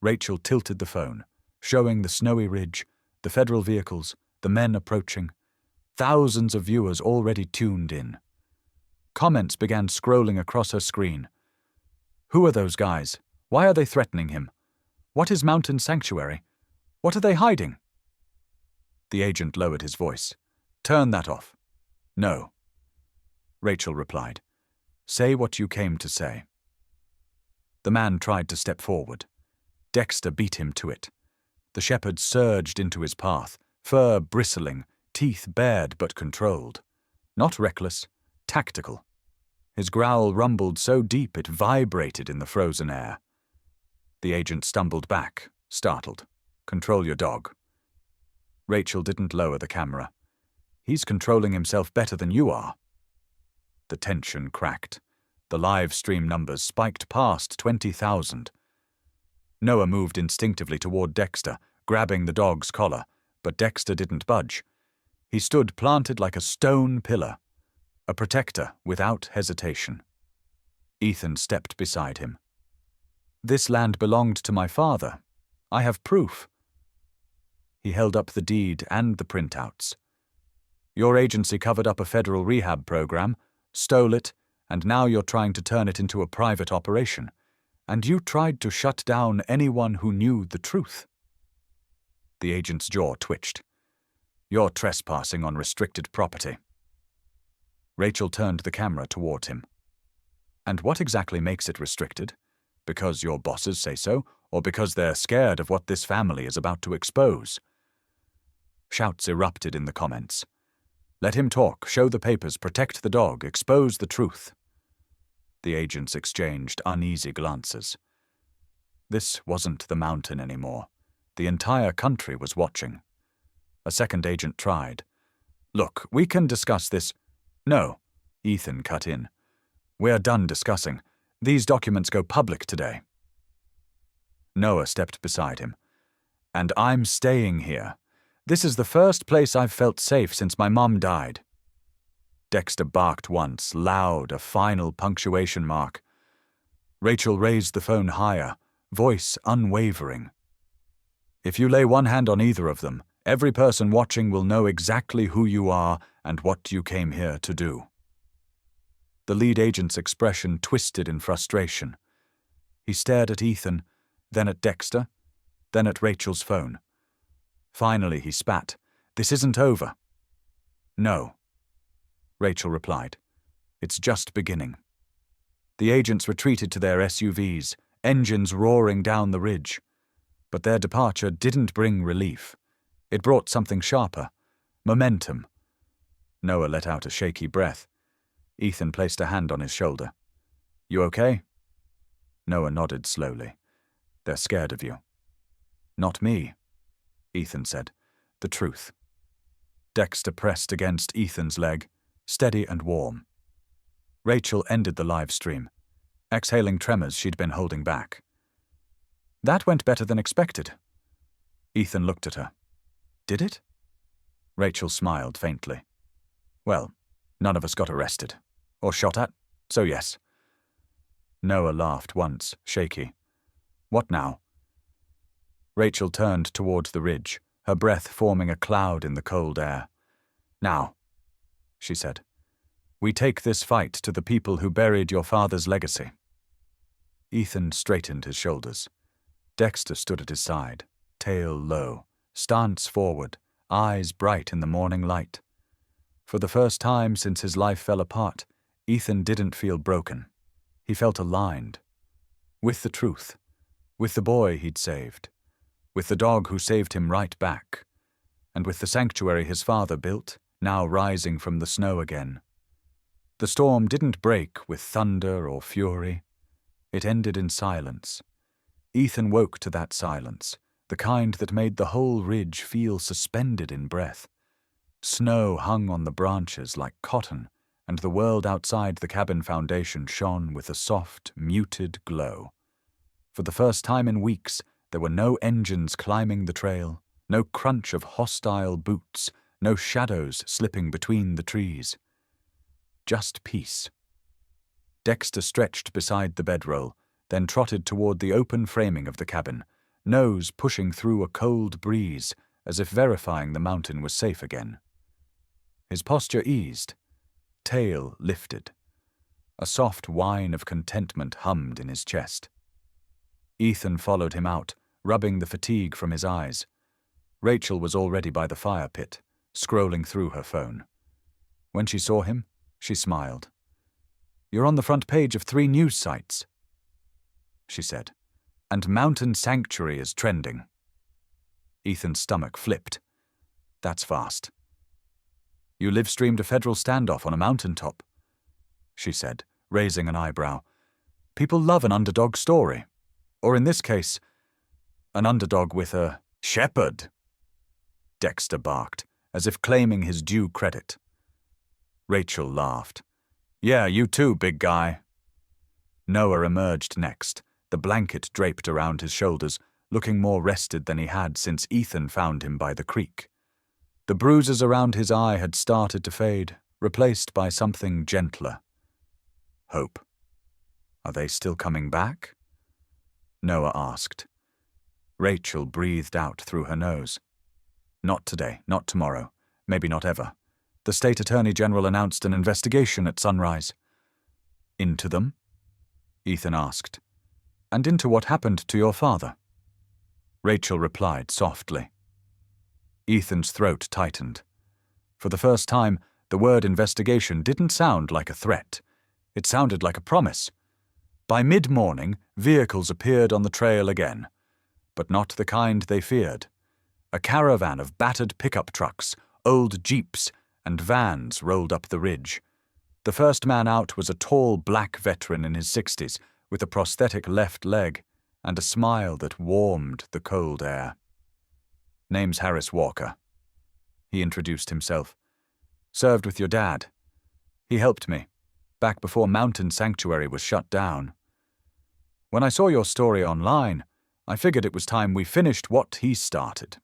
Rachel tilted the phone, showing the snowy ridge, the federal vehicles, the men approaching. Thousands of viewers already tuned in. Comments began scrolling across her screen. "Who are those guys? Why are they threatening him? What is Mountain Sanctuary? What are they hiding?" The agent lowered his voice. "Turn that off." "No." Rachel replied. "Say what you came to say." The man tried to step forward. Dexter beat him to it. The shepherd surged into his path, fur bristling, teeth bared but controlled. Not reckless, tactical. His growl rumbled so deep it vibrated in the frozen air. The agent stumbled back, startled. "Control your dog." Rachel didn't lower the camera. "He's controlling himself better than you are." The tension cracked. The live stream numbers spiked past 20,000. Noah moved instinctively toward Dexter, grabbing the dog's collar, but Dexter didn't budge. He stood planted like a stone pillar, a protector without hesitation. Ethan stepped beside him. "This land belonged to my father. I have proof." He held up the deed and the printouts. "Your agency covered up a federal rehab program, stole it, and now you're trying to turn it into a private operation. And you tried to shut down anyone who knew the truth." The agent's jaw twitched. "You're trespassing on restricted property." Rachel turned the camera toward him. "And what exactly makes it restricted? Because your bosses say so, or because they're scared of what this family is about to expose?" Shouts erupted in the comments. Let him talk, show the papers, protect the dog, expose the truth. The agents exchanged uneasy glances. This wasn't the mountain anymore. The entire country was watching. A second agent tried. Look, we can discuss this. No, Ethan cut in. We're done discussing. These documents go public today. Noah stepped beside him. And I'm staying here. This is the first place I've felt safe since my mom died. Dexter barked once, loud, a final punctuation mark. Rachel raised the phone higher, voice unwavering. If you lay one hand on either of them, every person watching will know exactly who you are and what you came here to do. The lead agent's expression twisted in frustration. He stared at Ethan, then at Dexter, then at Rachel's phone. Finally he spat. This isn't over. No, Rachel replied. It's just beginning. The agents retreated to their SUVs, engines roaring down the ridge. But their departure didn't bring relief. It brought something sharper. Momentum. Noah let out a shaky breath. Ethan placed a hand on his shoulder. You okay? Noah nodded slowly. They're scared of you. Not me, Ethan said. The truth. Dexter pressed against Ethan's leg, steady and warm. Rachel ended the live stream, exhaling tremors she'd been holding back. That went better than expected. Ethan looked at her. Did it? Rachel smiled faintly. Well, none of us got arrested. Or shot at, so yes. Noah laughed once, shaky. What now? Rachel turned towards the ridge, her breath forming a cloud in the cold air. Now, she said, we take this fight to the people who buried your father's legacy. Ethan straightened his shoulders. Dexter stood at his side, tail low, stance forward, eyes bright in the morning light. For the first time since his life fell apart, Ethan didn't feel broken. He felt aligned. With the truth. With the boy he'd saved. With the dog who saved him right back. And with the sanctuary his father built, now rising from the snow again. The storm didn't break with thunder or fury. It ended in silence. Ethan woke to that silence, the kind that made the whole ridge feel suspended in breath. Snow hung on the branches like cotton, and the world outside the cabin foundation shone with a soft, muted glow. For the first time in weeks, there were no engines climbing the trail, no crunch of hostile boots, no shadows slipping between the trees. Just peace. Dexter stretched beside the bedroll, then trotted toward the open framing of the cabin, nose pushing through a cold breeze, as if verifying the mountain was safe again. His posture eased, tail lifted. A soft whine of contentment hummed in his chest. Ethan followed him out, rubbing the fatigue from his eyes. Rachel was already by the fire pit, scrolling through her phone. When she saw him, she smiled. You're on the front page of 3 news sites, she said, and Mountain Sanctuary is trending. Ethan's stomach flipped. That's fast. You live-streamed a federal standoff on a mountaintop, she said, raising an eyebrow. People love an underdog story. Or in this case, an underdog with a shepherd. Dexter barked, as if claiming his due credit. Rachel laughed. Yeah, you too, big guy. Noah emerged next, the blanket draped around his shoulders, looking more rested than he had since Ethan found him by the creek. The bruises around his eye had started to fade, replaced by something gentler. Hope. Are they still coming back? Noah asked. Rachel breathed out through her nose. Not today, not tomorrow, maybe not ever. The state attorney general announced an investigation at sunrise. Into them? Ethan asked. And into what happened to your father? Rachel replied softly. Ethan's throat tightened. For the first time, the word investigation didn't sound like a threat. It sounded like a promise. By mid-morning, vehicles appeared on the trail again, but not the kind they feared. A caravan of battered pickup trucks, old jeeps, and vans rolled up the ridge. The first man out was a tall black veteran in his 60s with a prosthetic left leg and a smile that warmed the cold air. "Name's Harris Walker," he introduced himself. "Served with your dad. He helped me, back before Mountain Sanctuary was shut down. When I saw your story online, I figured it was time we finished what he started."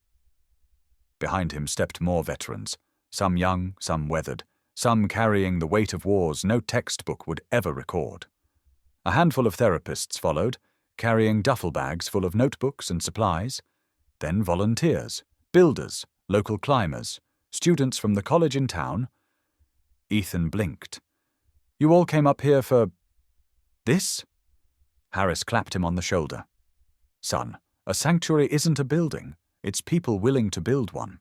Behind him stepped more veterans, some young, some weathered, some carrying the weight of wars no textbook would ever record. A handful of therapists followed, carrying duffel bags full of notebooks and supplies, then volunteers, builders, local climbers, students from the college in town. Ethan blinked. "You all came up here for this?" Harris clapped him on the shoulder. "Son, a sanctuary isn't a building. It's people willing to build one."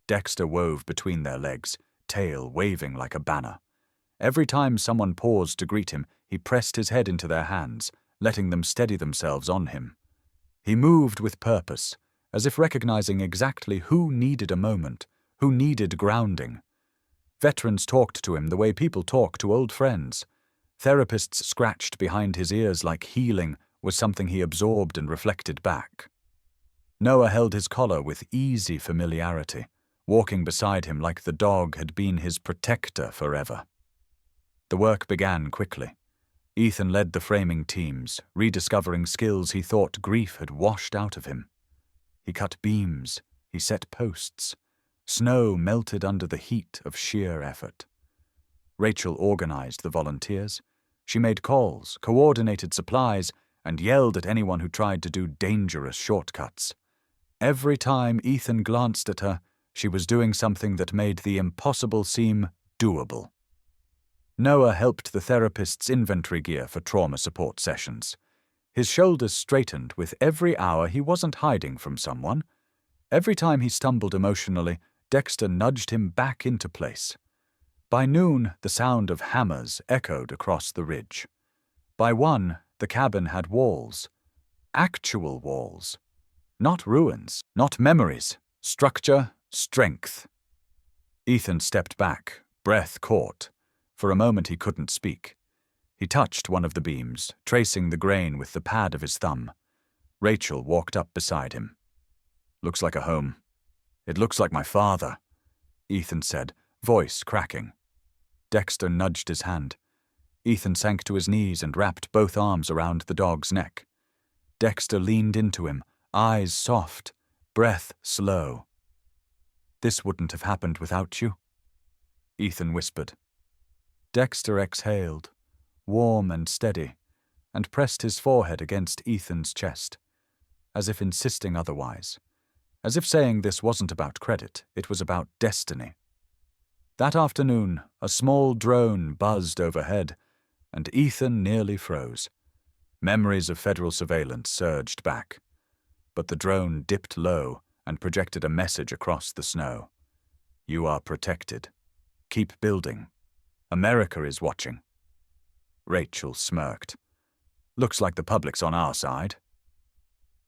Dexter wove between their legs, tail waving like a banner. Every time someone paused to greet him, he pressed his head into their hands, letting them steady themselves on him. He moved with purpose, as if recognizing exactly who needed a moment, who needed grounding. Veterans talked to him the way people talk to old friends. Therapists scratched behind his ears like healing was something he absorbed and reflected back. Noah held his collar with easy familiarity, walking beside him like the dog had been his protector forever. The work began quickly. Ethan led the framing teams, rediscovering skills he thought grief had washed out of him. He cut beams, he set posts. Snow melted under the heat of sheer effort. Rachel organized the volunteers. She made calls, coordinated supplies, and yelled at anyone who tried to do dangerous shortcuts. Every time Ethan glanced at her, she was doing something that made the impossible seem doable. Noah helped the therapist's inventory gear for trauma support sessions. His shoulders straightened with every hour he wasn't hiding from someone. Every time he stumbled emotionally, Dexter nudged him back into place. By noon, the sound of hammers echoed across the ridge. By 1, the cabin had walls. Actual walls. Not ruins, not memories. Structure, strength. Ethan stepped back, breath caught. For a moment he couldn't speak. He touched one of the beams, tracing the grain with the pad of his thumb. Rachel walked up beside him. "Looks like a home. It looks like my father," Ethan said, voice cracking. Dexter nudged his hand. Ethan sank to his knees and wrapped both arms around the dog's neck. Dexter leaned into him, eyes soft, breath slow. "This wouldn't have happened without you," Ethan whispered. Dexter exhaled, warm and steady, and pressed his forehead against Ethan's chest, as if insisting otherwise, as if saying this wasn't about credit, it was about destiny. That afternoon, a small drone buzzed overhead, and Ethan nearly froze. Memories of federal surveillance surged back, but the drone dipped low and projected a message across the snow. "You are protected. Keep building. America is watching." Rachel smirked. "Looks like the public's on our side."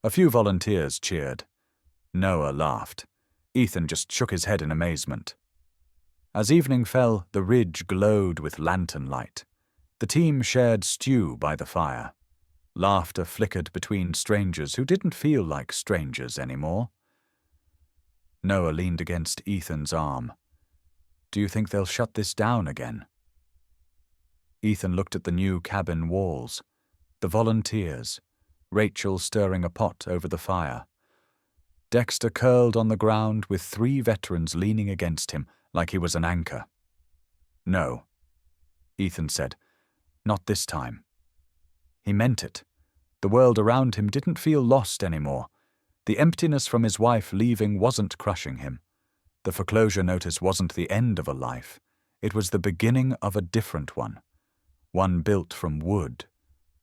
A few volunteers cheered. Noah laughed. Ethan just shook his head in amazement. As evening fell, the ridge glowed with lantern light. The team shared stew by the fire. Laughter flickered between strangers who didn't feel like strangers anymore. Noah leaned against Ethan's arm. "Do you think they'll shut this down again?" Ethan looked at the new cabin walls, the volunteers, Rachel stirring a pot over the fire. Dexter curled on the ground with 3 veterans leaning against him like he was an anchor. "No," Ethan said. "Not this time." He meant it. The world around him didn't feel lost anymore. The emptiness from his wife leaving wasn't crushing him. The foreclosure notice wasn't the end of a life. It was the beginning of a different one. One built from wood,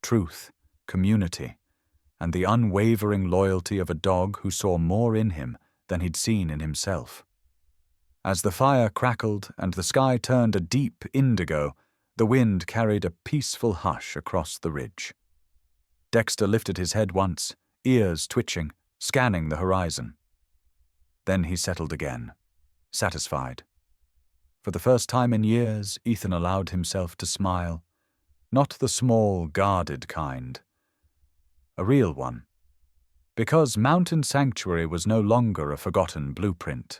truth, community, and the unwavering loyalty of a dog who saw more in him than he'd seen in himself. As the fire crackled and the sky turned a deep indigo, the wind carried a peaceful hush across the ridge. Dexter lifted his head once, ears twitching, scanning the horizon. Then he settled again, satisfied, For the first time in years, Ethan allowed himself to smile. Not the small, guarded kind. A real one. Because Mountain Sanctuary was no longer a forgotten blueprint.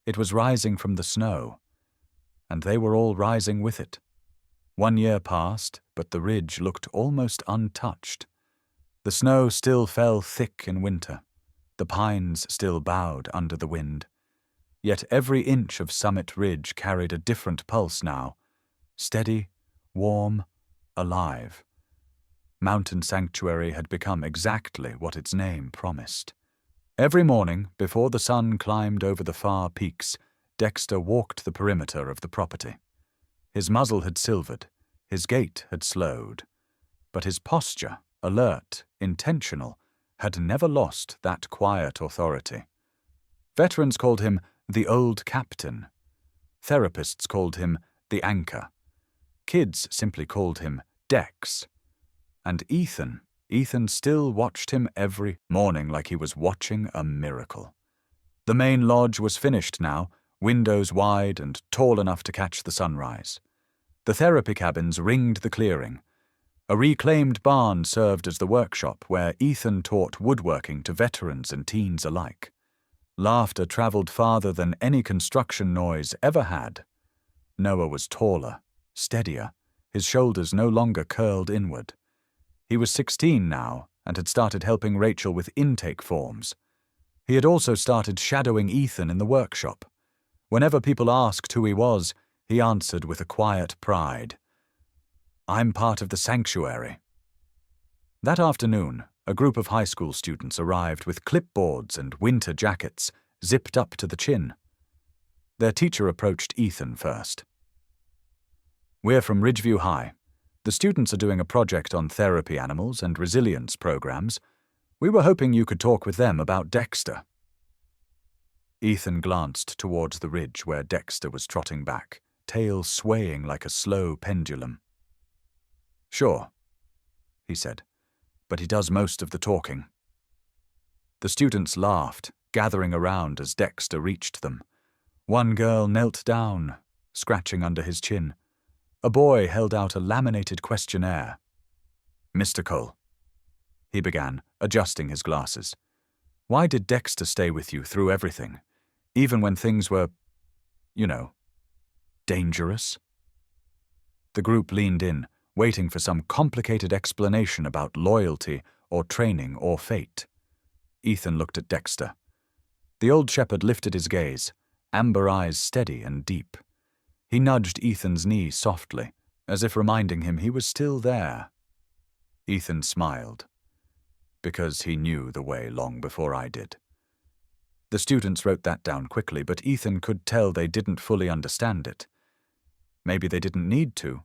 It was rising from the snow. And they were all rising with it. 1 year passed, but the ridge looked almost untouched. The snow still fell thick in winter. The pines still bowed under the wind. Yet every inch of Summit Ridge carried a different pulse now. Steady, warm, alive. Mountain Sanctuary had become exactly what its name promised. Every morning, before the sun climbed over the far peaks, Dexter walked the perimeter of the property. His muzzle had silvered, his gait had slowed, but his posture, alert, intentional, had never lost that quiet authority. Veterans called him the Old Captain. Therapists called him the Anchor. Kids simply called him Dex. And Ethan still watched him every morning like he was watching a miracle. The main lodge was finished now, windows wide and tall enough to catch the sunrise. The therapy cabins ringed the clearing. A reclaimed barn served as the workshop where Ethan taught woodworking to veterans and teens alike. Laughter traveled farther than any construction noise ever had. Noah was taller, steadier, his shoulders no longer curled inward. He was 16 now and had started helping Rachel with intake forms. He had also started shadowing Ethan in the workshop. Whenever people asked who he was, he answered with a quiet pride. "I'm part of the sanctuary." That afternoon, a group of high school students arrived with clipboards and winter jackets, zipped up to the chin. Their teacher approached Ethan first. "We're from Ridgeview High. The students are doing a project on therapy animals and resilience programs. We were hoping you could talk with them about Dexter." Ethan glanced towards the ridge where Dexter was trotting back, tail swaying like a slow pendulum. "Sure," he said, "but he does most of the talking." The students laughed, gathering around as Dexter reached them. One girl knelt down, scratching under his chin. A boy held out a laminated questionnaire. "Mr. Cole," he began, adjusting his glasses, "why did Dexter stay with you through everything, even when things were, dangerous?" The group leaned in, waiting for some complicated explanation about loyalty or training or fate. Ethan looked at Dexter. The old shepherd lifted his gaze, amber eyes steady and deep. He nudged Ethan's knee softly, as if reminding him he was still there. Ethan smiled, because he knew the way long before I did. The students wrote that down quickly, but Ethan could tell they didn't fully understand it. Maybe they didn't need to.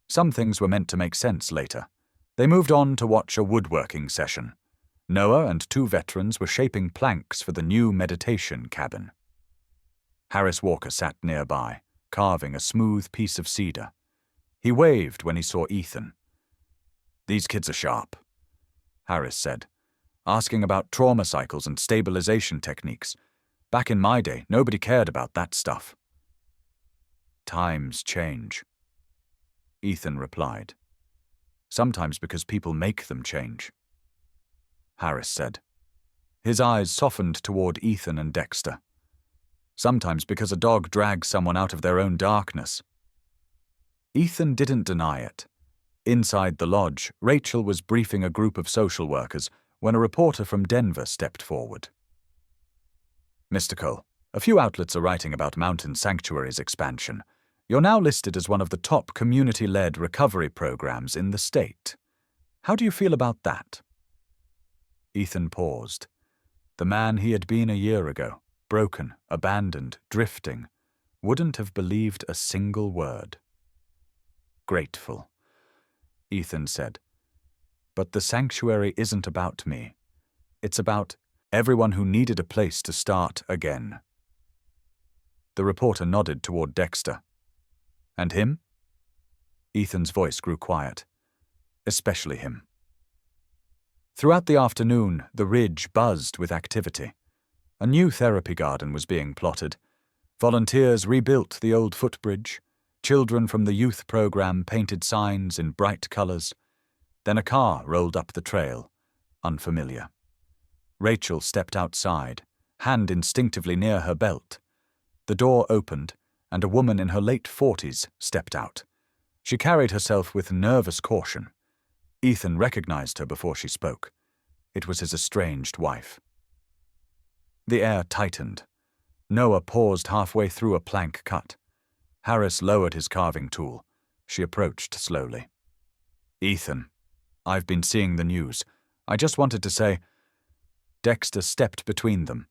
Some things were meant to make sense later. They moved on to watch a woodworking session. Noah and 2 veterans were shaping planks for the new meditation cabin. Harris Walker sat nearby, carving a smooth piece of cedar. He waved when he saw Ethan. "These kids are sharp," Harris said, asking about trauma cycles and stabilization techniques. "Back in my day, nobody cared about that stuff." "Times change," Ethan replied. "Sometimes because people make them change," Harris said. His eyes softened toward Ethan and Dexter. "Sometimes because a dog drags someone out of their own darkness." Ethan didn't deny it. Inside the lodge, Rachel was briefing a group of social workers when a reporter from Denver stepped forward. "Mr. Cole, a few outlets are writing about Mountain Sanctuary's expansion. You're now listed as one of the top community-led recovery programs in the state. How do you feel about that?" Ethan paused. The man he had been a year ago, broken, abandoned, drifting, wouldn't have believed a single word. "Grateful," Ethan said. "But the sanctuary isn't about me. It's about everyone who needed a place to start again." The reporter nodded toward Dexter. "And him?" Ethan's voice grew quiet. "Especially him." Throughout the afternoon, the ridge buzzed with activity. A new therapy garden was being plotted. Volunteers rebuilt the old footbridge. Children from the youth program painted signs in bright colors. Then a car rolled up the trail, unfamiliar. Rachel stepped outside, hand instinctively near her belt. The door opened, and a woman in her late 40s stepped out. She carried herself with nervous caution. Ethan recognized her before she spoke. It was his estranged wife. The air tightened. Noah paused halfway through a plank cut. Harris lowered his carving tool. She approached slowly. "Ethan, I've been seeing the news. I just wanted to say—" Dexter stepped between them.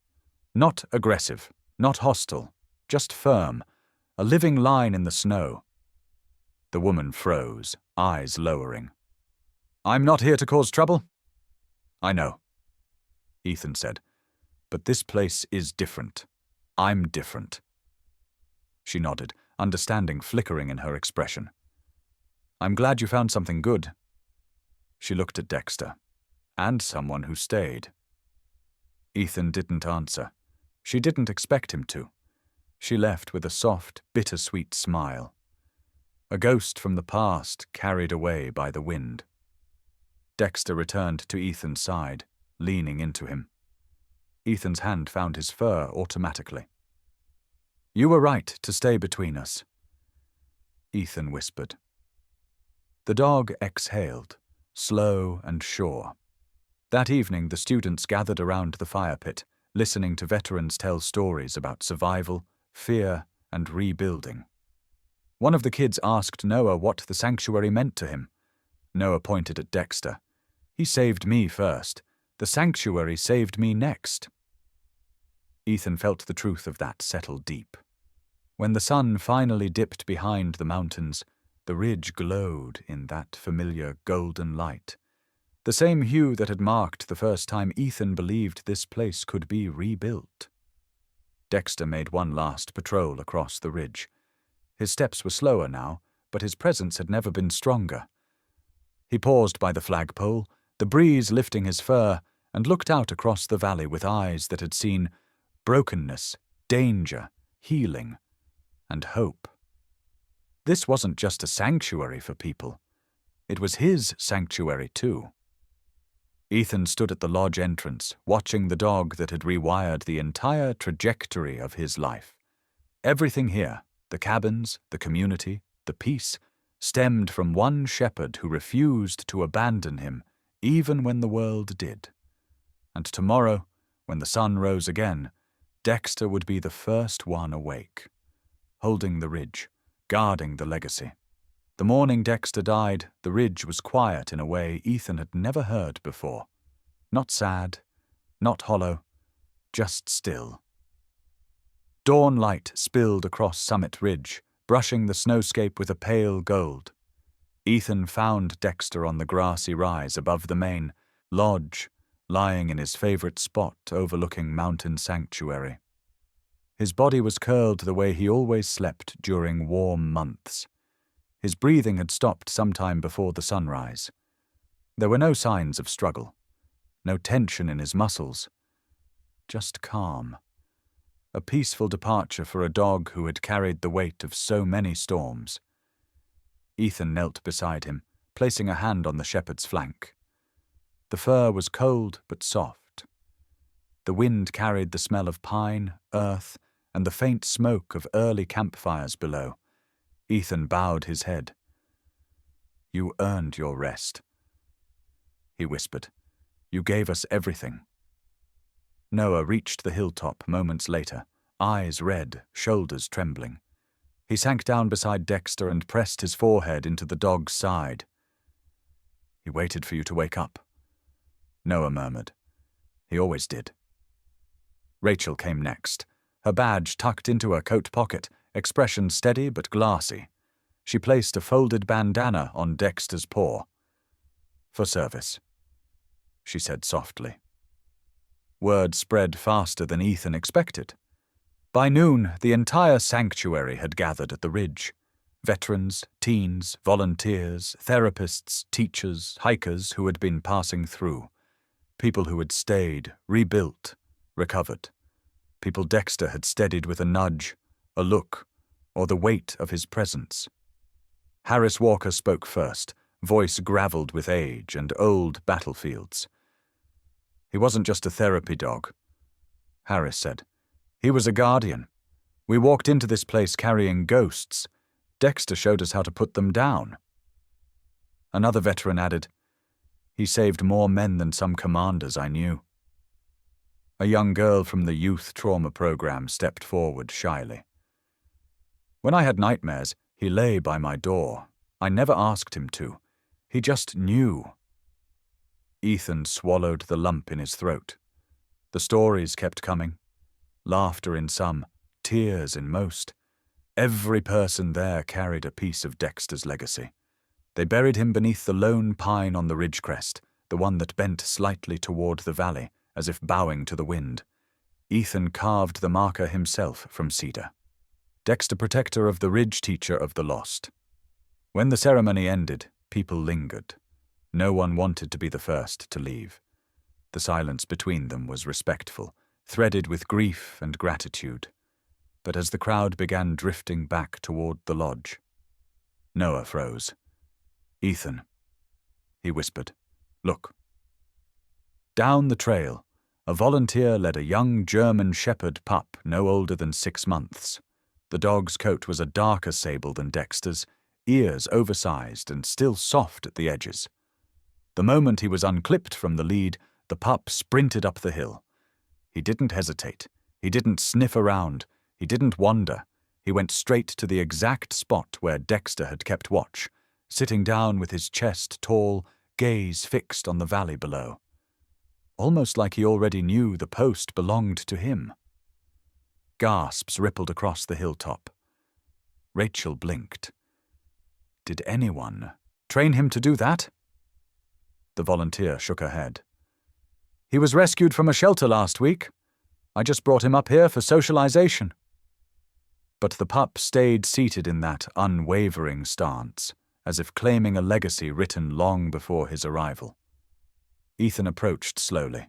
Not aggressive, not hostile, just firm, a living line in the snow. The woman froze, eyes lowering. "I'm not here to cause trouble." "I know," Ethan said, "but this place is different. I'm different." She nodded, understanding flickering in her expression. "I'm glad you found something good." She looked at Dexter, and someone who stayed. Ethan didn't answer. She didn't expect him to. She left with a soft, bittersweet smile. A ghost from the past carried away by the wind. Dexter returned to Ethan's side, leaning into him. Ethan's hand found his fur automatically. "You were right to stay between us," Ethan whispered. The dog exhaled, slow and sure. That evening, the students gathered around the fire pit, listening to veterans tell stories about survival, fear, and rebuilding. One of the kids asked Noah what the sanctuary meant to him. Noah pointed at Dexter. "He saved me first. The sanctuary saved me next." Ethan felt the truth of that settle deep. When the sun finally dipped behind the mountains, the ridge glowed in that familiar golden light, the same hue that had marked the first time Ethan believed this place could be rebuilt. Dexter made one last patrol across the ridge. His steps were slower now, but his presence had never been stronger. He paused by the flagpole, the breeze lifting his fur, and looked out across the valley with eyes that had seen brokenness, danger, healing, and hope. This wasn't just a sanctuary for people. It was his sanctuary, too. Ethan stood at the lodge entrance, watching the dog that had rewired the entire trajectory of his life. Everything here, the cabins, the community, the peace, stemmed from one shepherd who refused to abandon him, even when the world did. And tomorrow, when the sun rose again, Dexter would be the first one awake, holding the ridge, guarding the legacy. The morning Dexter died, the ridge was quiet in a way Ethan had never heard before. Not sad, not hollow, just still. Dawn light spilled across Summit Ridge, brushing the snowscape with a pale gold. Ethan found Dexter on the grassy rise above the main lodge, lying in his favorite spot overlooking Mountain Sanctuary. His body was curled the way he always slept during warm months. His breathing had stopped sometime before the sunrise. There were no signs of struggle, no tension in his muscles, just calm. A peaceful departure for a dog who had carried the weight of so many storms. Ethan knelt beside him, placing a hand on the shepherd's flank. The fur was cold but soft. The wind carried the smell of pine, earth, and the faint smoke of early campfires below. Ethan bowed his head. "You earned your rest," he whispered. "You gave us everything." Noah reached the hilltop moments later, eyes red, shoulders trembling. He sank down beside Dexter and pressed his forehead into the dog's side. "He waited for you to wake up," Noah murmured. "He always did." Rachel came next, her badge tucked into her coat pocket, expression steady but glassy. She placed a folded bandana on Dexter's paw. "For service," she said softly. Word spread faster than Ethan expected. By noon, the entire sanctuary had gathered at the ridge. Veterans, teens, volunteers, therapists, teachers, hikers who had been passing through. People who had stayed, rebuilt, recovered. People Dexter had steadied with a nudge, a look, or the weight of his presence. Harris Walker spoke first, voice graveled with age and old battlefields. "He wasn't just a therapy dog," Harris said. "He was a guardian. We walked into this place carrying ghosts. Dexter showed us how to put them down." Another veteran added, "He saved more men than some commanders I knew." A young girl from the youth trauma program stepped forward shyly. "When I had nightmares, he lay by my door. I never asked him to. He just knew." Ethan swallowed the lump in his throat. The stories kept coming. Laughter in some, tears in most. Every person there carried a piece of Dexter's legacy. They buried him beneath the lone pine on the ridge crest, the one that bent slightly toward the valley, as if bowing to the wind. Ethan carved the marker himself from cedar. Dexter, protector of the ridge, teacher of the lost. When the ceremony ended, people lingered. No one wanted to be the first to leave. The silence between them was respectful, threaded with grief and gratitude. But as the crowd began drifting back toward the lodge, Noah froze. "Ethan," he whispered, "look." Down the trail, a volunteer led a young German shepherd pup no older than 6 months. The dog's coat was a darker sable than Dexter's, ears oversized and still soft at the edges. The moment he was unclipped from the lead, the pup sprinted up the hill. He didn't hesitate. He didn't sniff around. He didn't wander. He went straight to the exact spot where Dexter had kept watch, sitting down with his chest tall, gaze fixed on the valley below. Almost like he already knew the post belonged to him. Gasps rippled across the hilltop. Rachel blinked. Did anyone train him to do that? The volunteer shook her head. "He was rescued from a shelter last week. I just brought him up here for socialization." But the pup stayed seated in that unwavering stance, as if claiming a legacy written long before his arrival. Ethan approached slowly.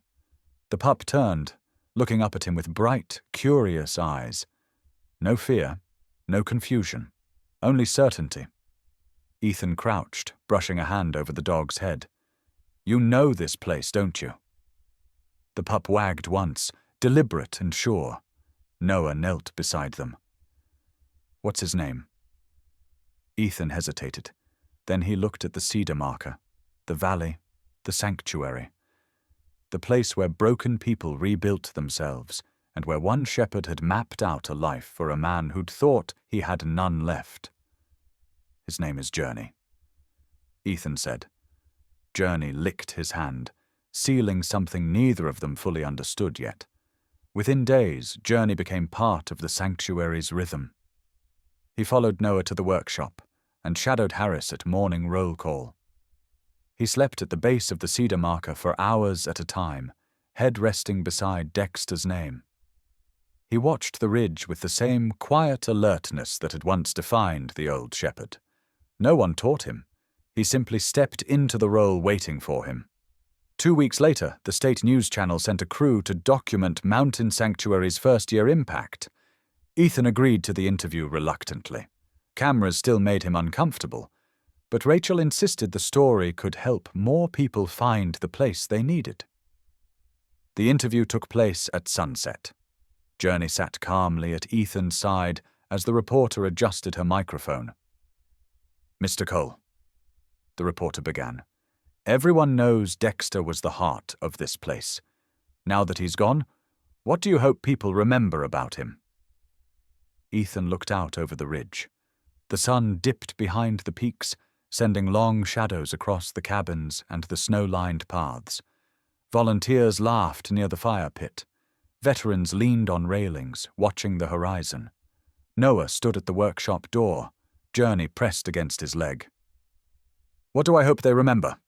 The pup turned, looking up at him with bright, curious eyes. No fear, no confusion, only certainty. Ethan crouched, brushing a hand over the dog's head. "You know this place, don't you?" The pup wagged once, deliberate and sure. Noah knelt beside them. "What's his name?" Ethan hesitated. Then he looked at the cedar marker, the valley, the sanctuary, the place where broken people rebuilt themselves, and where one shepherd had mapped out a life for a man who'd thought he had none left. "His name is Journey," Ethan said. Journey licked his hand, sealing something neither of them fully understood yet. Within days, Journey became part of the sanctuary's rhythm. He followed Noah to the workshop and shadowed Harris at morning roll call. He slept at the base of the cedar marker for hours at a time, head resting beside Dexter's name. He watched the ridge with the same quiet alertness that had once defined the old shepherd. No one taught him. He simply stepped into the role waiting for him. 2 weeks later, the state news channel sent a crew to document Mountain Sanctuary's first-year impact. Ethan agreed to the interview reluctantly. Cameras still made him uncomfortable, but Rachel insisted the story could help more people find the place they needed. The interview took place at sunset. Journey sat calmly at Ethan's side as the reporter adjusted her microphone. "Mr. Cole," the reporter began, "everyone knows Dexter was the heart of this place. Now that he's gone, what do you hope people remember about him?" Ethan looked out over the ridge. The sun dipped behind the peaks, sending long shadows across the cabins and the snow-lined paths. Volunteers laughed near the fire pit. Veterans leaned on railings, watching the horizon. Noah stood at the workshop door, Journey pressed against his leg. "What do I hope they remember?"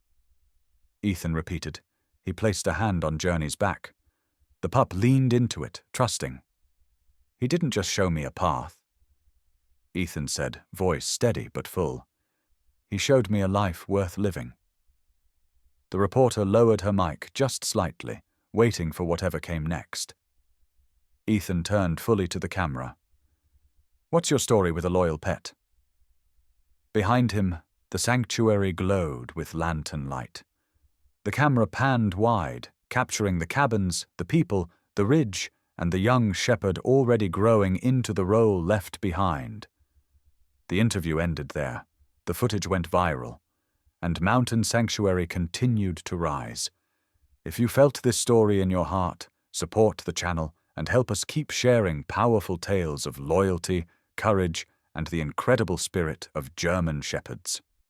Ethan repeated. He placed a hand on Journey's back. The pup leaned into it, trusting. "He didn't just show me a path," Ethan said, voice steady but full. "He showed me a life worth living." The reporter lowered her mic just slightly, waiting for whatever came next. Ethan turned fully to the camera. What's your story with a loyal pet? Behind him, the sanctuary glowed with lantern light. The camera panned wide, capturing the cabins, the people, the ridge, and the young shepherd already growing into the role left behind. The interview ended there. The footage went viral, and Mountain Sanctuary continued to rise. If you felt this story in your heart, support the channel and help us keep sharing powerful tales of loyalty, courage, and the incredible spirit of German shepherds.